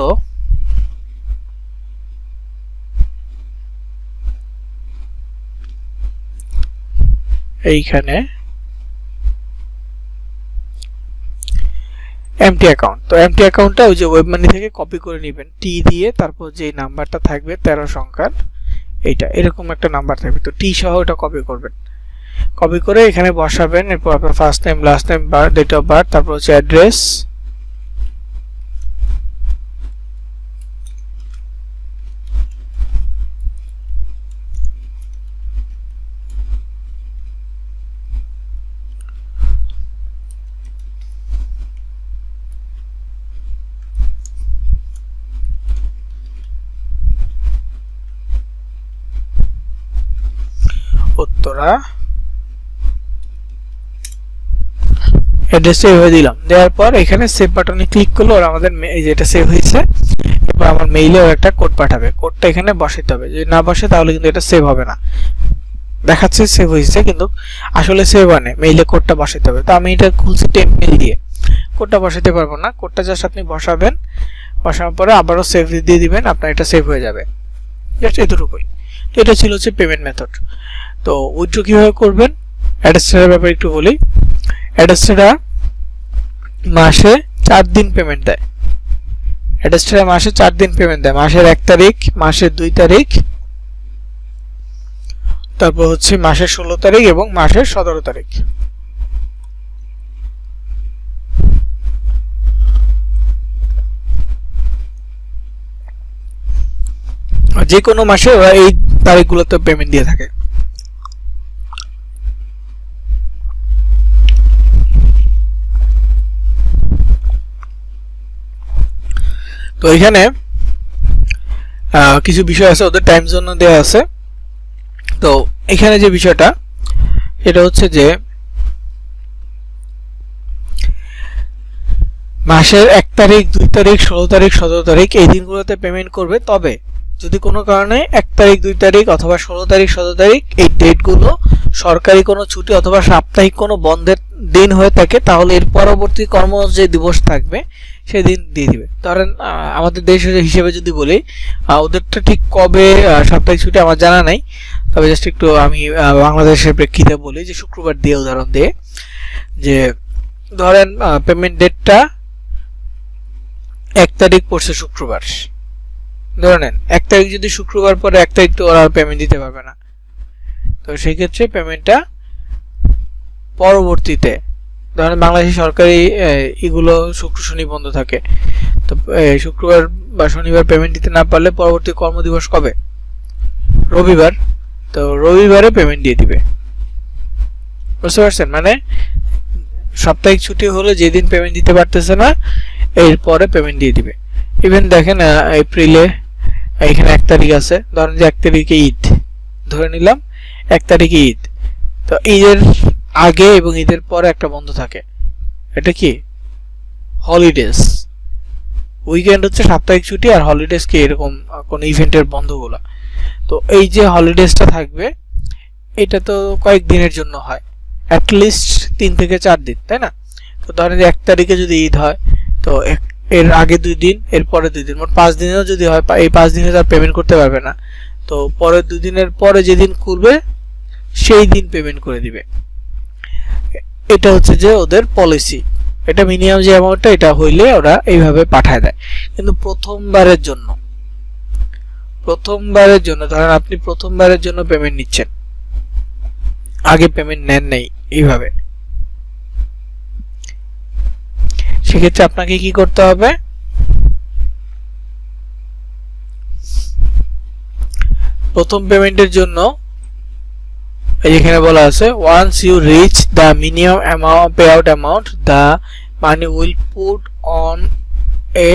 এইখানে এমটি অ্যাকাউন্ট। তো এমটি অ্যাকাউন্টটা ওই যে ওয়েব মানি থেকে কপি করে নেবেন, টি দিয়ে তারপর যে নাম্বারটা থাকবে 13 সংখ্যার, এইটা এরকম একটা নাম্বার থাকবে, তো টি সহ এটা কপি করবেন। কপি করে এখানে বসাবেন, এরপর আপনার first name, last name, date of birth, তারপর হচ্ছে অ্যাড্রেস, উত্তরা, অ্যাড্রেসটা এইভাবে দিলাম। দেওয়ার পর এখানে সেভ বাটনে ক্লিক করলে ওরা আমাদের যেটা সেভ হয়েছে, এরপর আমার মেইলেও একটা কোড পাঠাবে, কোডটা এখানে বসাইতে হবে, যদি না বসে তাহলে কিন্তু এটা সেভ হবে না। দেখাচ্ছে সেভ হয়েছে কিন্তু আসলে সেভ হয় না, মেইলে কোডটা বসাইতে হবে। তো আমি এটা খুলছি টেম্পেল দিয়ে, কোডটা বসাইতে পারবো না, কোডটা জাস্ট আপনি বসাবেন, বসানোর পরে আবারও সেভ দিয়ে দিবেন, আপনার এটা সেভ হয়ে যাবে। জাস্ট এতটুকুই। তো এটা ছিল হচ্ছে পেমেন্ট মেথড। তো উইথড্র কীভাবে করবেন, অ্যাড্রেসটার ব্যাপারে একটু বলি। অ্যাড্রেসটা মাসে 4 দিন পেমেন্ট দেয়, অ্যাড্রেসটা মাসে 4 দিন পেমেন্ট দেয়, মাসের 1 তারিখ, মাসের 2 তারিখ, তারপর হচ্ছে মাসের 16 তারিখ এবং মাসের 17 তারিখ। যে কোনো মাসে ওরা এই তারিখগুলোতে পেমেন্ট দিয়ে থাকে। তো এখানে কিছু বিষয় আছে, ওদের টাইম জোন দেওয়া আছে। তো এখানে যে বিষয়টা এটা হচ্ছে যে মাসের 1 তারিখ, 2 তারিখ, 16 তারিখ, 17 তারিখ এই দিনগুলোতে পেমেন্ট করবে। তবে যদি কোনো কারণে 1 তারিখ, 2 তারিখ অথবা 16 তারিখ, 17 তারিখ এই ডেটগুলো সরকারি কোনো ছুটি অথবা সাপ্তাহিক কোনো বন্ধের দিন হয়ে থাকে, তাহলে এর পরবর্তী কর্ম যে দিবস থাকবে সেদিন দিয়ে দিবে। ধরেন আমাদের দেশ হিসেবে যদি বলি, ওদেরটা ঠিক কবে সাপ্তাহিক ছুটি আমার জানা নাই, তবে জাস্ট একটু আমি বাংলাদেশের প্রেক্ষিতে বলি যে শুক্রবার দিয়ে উদাহরণ দিয়ে, যে ধরেন পেমেন্ট ডেটটা 1 তারিখ পড়ছে শুক্রবার, ধরে নেন 1 তারিখ যদি শুক্রবার পরে 1 তারিখ তো ওরা পেমেন্ট দিতে পারবে না। তো সেই ক্ষেত্রে পেমেন্টটা পরবর্তীতে, ধরেন বাংলাদেশের সরকারি এগুলো শুক্র শনি বন্ধ থাকে, তো শুক্রবার বা শনিবার পেমেন্ট দিতে না পারলে পরবর্তী কর্মদিবস কবে? রবিবার। তো রবিবারে পেমেন্ট দিয়ে দিবে, বুঝতে পারছেন? মানে সাপ্তাহিক ছুটি হলে যেদিন পেমেন্ট দিতে পারতেছে না এরপরে পেমেন্ট দিয়ে দিবে। ইভেন দেখেন এপ্রিলে এখানে 1 তারিখ আছে, ধরেন যে 1 তারিখে ঈদ ধরে নিলাম, 1 তারিখে ঈদ, তো ঈদের আগে এবং ঈদের পরে একটা বন্ধ থাকে, এটা কি হলিডেজ। উইকেন্ড হচ্ছে সাপ্তাহিক ছুটি, আর হলিডেজ কি এরকম কোন ইভেন্টের বন্ধগুলো। তো এই যে হলিডেজটা থাকবে এটা তো কয়েক দিনের জন্য হয়, অ্যাটলিস্ট 3 থেকে 4 দিন, তাই না? তো ধরেন যে 1 তারিখে যদি ঈদ হয় তো এর আগে 2 দিন, এর পরে 2 দিন, মোট 5 দিনেও যদি হয়, এই 5 দিনে তার পেমেন্ট করতে পারবে না, তো পরের 2 দিনের পরে যেদিন করবে সেই দিন পেমেন্ট করে দিবে। এটা হচ্ছে যে ওদের পলিসি, এটা মিনিমাম যে অ্যামাউন্টটা এটা হইলে ওরা এইভাবে পাঠায় দেয়। কিন্তু প্রথমবারের জন্য ধরেন আপনি প্রথমবারের জন্য পেমেন্ট নিচ্ছেন, আগে পেমেন্ট নেন নাই এইভাবে, সেক্ষেত্রে আপনাকে কি করতে হবে? প্রথম পেমেন্টের জন্য এখানে বলা আছে once you reach the minimum amount payout amount the money will put on a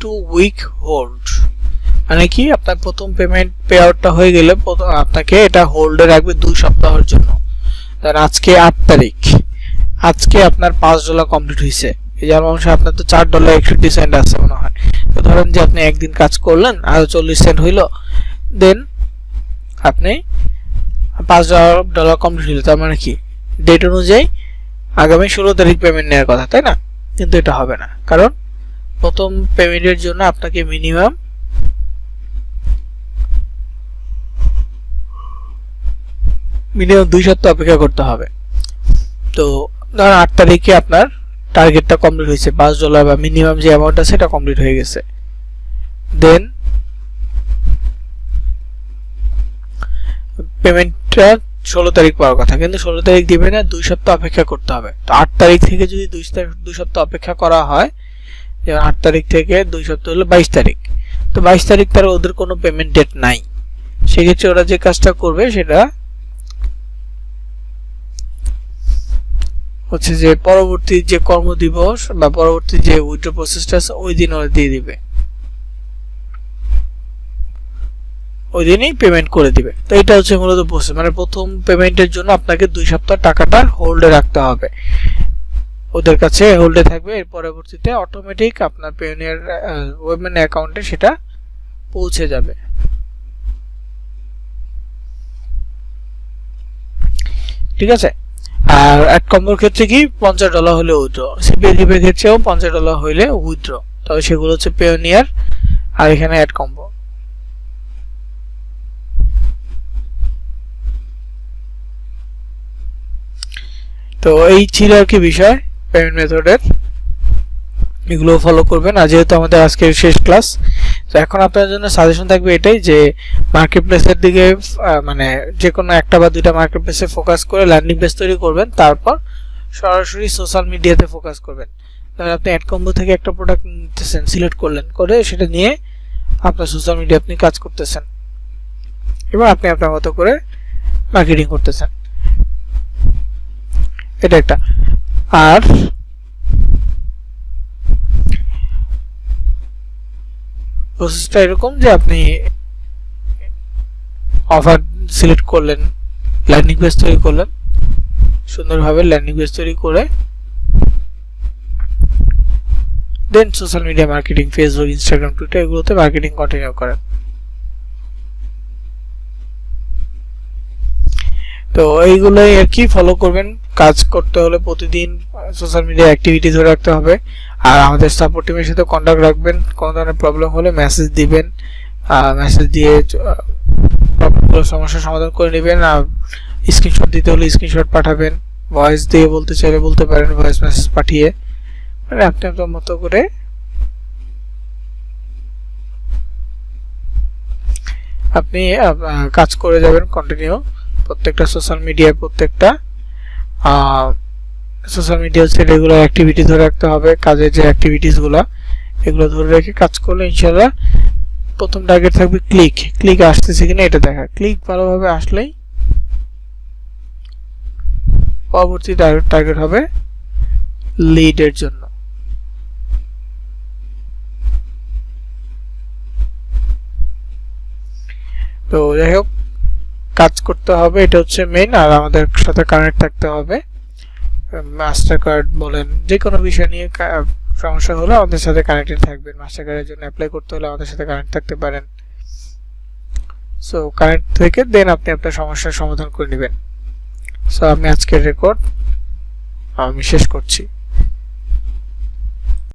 2-week hold। মানে কি, আপনার প্রথম পেমেন্ট পে আউটটা হয়ে গেলে আপনাকে এটা হোল্ডে রাখবে 2 সপ্তাহের জন্য। ধরেন আজকে 8 তারিখ, আজকে আপনার $5 কমপ্লিট হয়েছে, এই যার অংশে আপনার তো $4.61 আছে মনে হয়। তো ধরেন যে আপনি একদিন কাজ করলেন আর 40 সেন্ট হইলো, দেন আপনি $5 কমপ্লিট হইলো, তার মানে কি ডেট অনুযায়ী আগামী 16 তারিখ পেমেন্ট নেওয়ার কথা, তাই না? কিন্তু এটা হবে না, কারণ প্রথম পেমেন্টের জন্য আপনাকে মিনিমাম 2 সপ্তাহ অপেক্ষা করতে হবে। তো ধরেন 8 তারিখে আপনার টার্গেটটা কমপ্লিট হয়েছে, $5 বা মিনিমাম যে অ্যামাউন্ট আছে এটা কমপ্লিট হয়ে গেছে, দেন পেমেন্টটা 16 তারিখ পাওয়ার কথা, কিন্তু 16 তারিখ দিবে না, 2 সপ্তাহ অপেক্ষা করতে হবে। তো 8 তারিখ থেকে যদি 2 সপ্তাহ অপেক্ষা করা হয়, যেমন 8 তারিখ থেকে 2 সপ্তাহ হলো 22 তারিখ, তো 22 তারিখ তার ওদের কোনো পেমেন্ট ডেট নাই, সেক্ষেত্রে ওরা যে কাজটা করবে সেটা হচ্ছে যে পরবর্তী যে কর্মদিবস বা পরবর্তী যে উইথড্র প্রসেসটা আছে ওই দিন ওরা দিয়ে দিবে, ওই দিনই পেমেন্ট করে দিবে। তো এটা হচ্ছে মূলত প্রসেস, মানে প্রথম পেমেন্টের জন্য আপনাকে 2 সপ্তাহ টাকাটা হোল্ডে রাখতে হবে, ওদের কাছে হোল্ডে থাকবে। এর পরবর্তীতে অটোমেটিক আপনার পেওনিয়ার ওয়েবম্যান অ্যাকাউন্টে সেটা পৌঁছে যাবে। ঠিক আছে? আর অ্যাড কম্বোর ক্ষেত্রে কি $50 হলে উইথড্র, সিপিএলজিপি এর ক্ষেত্রেও $50 হলে উইথড্র, তবে সেগুলো হচ্ছে পেওনিয়ার আর এখানে অ্যাড কম্বো। তো এই ছিল আর কি বিষয় পেমেন্ট মেথডের, এগুলো ফলো করবেন। আর যেহেতু আমাদের আজকের শেষ ক্লাস, তো এখন আপনার জন্য সাজেশন থাকবে এটাই যে মার্কেট প্লেসের দিকে, মানে যে কোনো একটা বা দুইটা মার্কেট প্লেসে ফোকাস করে ল্যান্ডিং পেজ তৈরি করবেন, তারপর সরাসরি সোশ্যাল মিডিয়াতে ফোকাস করবেন। তাহলে আপনি অ্যাড কম্বো থেকে একটা প্রোডাক্ট নিতেছেন, সিলেক্ট করলেন, করে সেটা নিয়ে আপনার সোশ্যাল মিডিয়া আপনি কাজ করতেছেন এবং আপনি আপনার মতো করে মার্কেটিং করতেছেন, এটা একটা। আর প্রসেসটা এরকম যে আপনি অফার সিলেক্ট করলেন, ল্যান্ডিং পেজ তৈরি করলেন, সুন্দরভাবে ল্যান্ডিং পেজ তৈরি করে দেন social media marketing, Facebook, Instagram, Twitter এগুলোতে মার্কেটিং কন্টিনিউ করেন। তো এইগুলোই আর কি ফলো করবেন। কাজ করতে হলে প্রতিদিন সোশ্যাল মিডিয়া অ্যাক্টিভিটি ধরে রাখতে হবে, আর আমাদের সাপোর্ট টিমের সাথে কন্ট্যাক্ট রাখবেন। কোনো ধরনের প্রবলেম হলে মেসেজ দিবেন, মেসেজ দিয়ে প্রবলেমগুলো সমস্যার সমাধান করে নেবেন। আর স্ক্রিনশট দিতে হলে স্ক্রিনশট পাঠাবেন, ভয়েস দিয়ে বলতে চাইলে বলতে পারেন, ভয়েস মেসেজ পাঠিয়ে, মানে আপনি আপনার মতো করে আপনি কাজ করে যাবেন কন্টিনিউ প্রত্যেকটা সোশ্যাল মিডিয়ায় প্রত্যেকটা সোশ্যাল মিডিয়া হচ্ছে রেগুলার অ্যাক্টিভিটি ধরে রাখতে হবে কাজের যে অ্যাক্টিভিটিসগুলো এগুলো ধরে রেখে কাজ করলে ইনশাআল্লাহ প্রথম টার্গেট থাকবে ক্লিক আসতেছে কিনা এটা দেখা ক্লিক ভালোভাবে আসলেই পরবর্তী টার্গেট হবে লিডের জন্য তো যাই হোক কাজ করতে হবে এটা হচ্ছে মেইন আর আমাদের সাথে কানেক্ট থাকতে হবে মাস্টার কার্ড বলেন যে কোনো বিষয় নিয়ে সমস্যা হলে আমাদের সাথে কানেক্টেড থাকবেন মাস্টার কার্ডের জন্য অ্যাপ্লাই করতে হলে আমাদের সাথে কানেক্ট থাকতে পারেন সো কানেক্ট থেকে দেন আপনি আপনার সমস্যার সমাধান করে নেবেন সো আমি আজকের রেকর্ড আমি শেষ করছি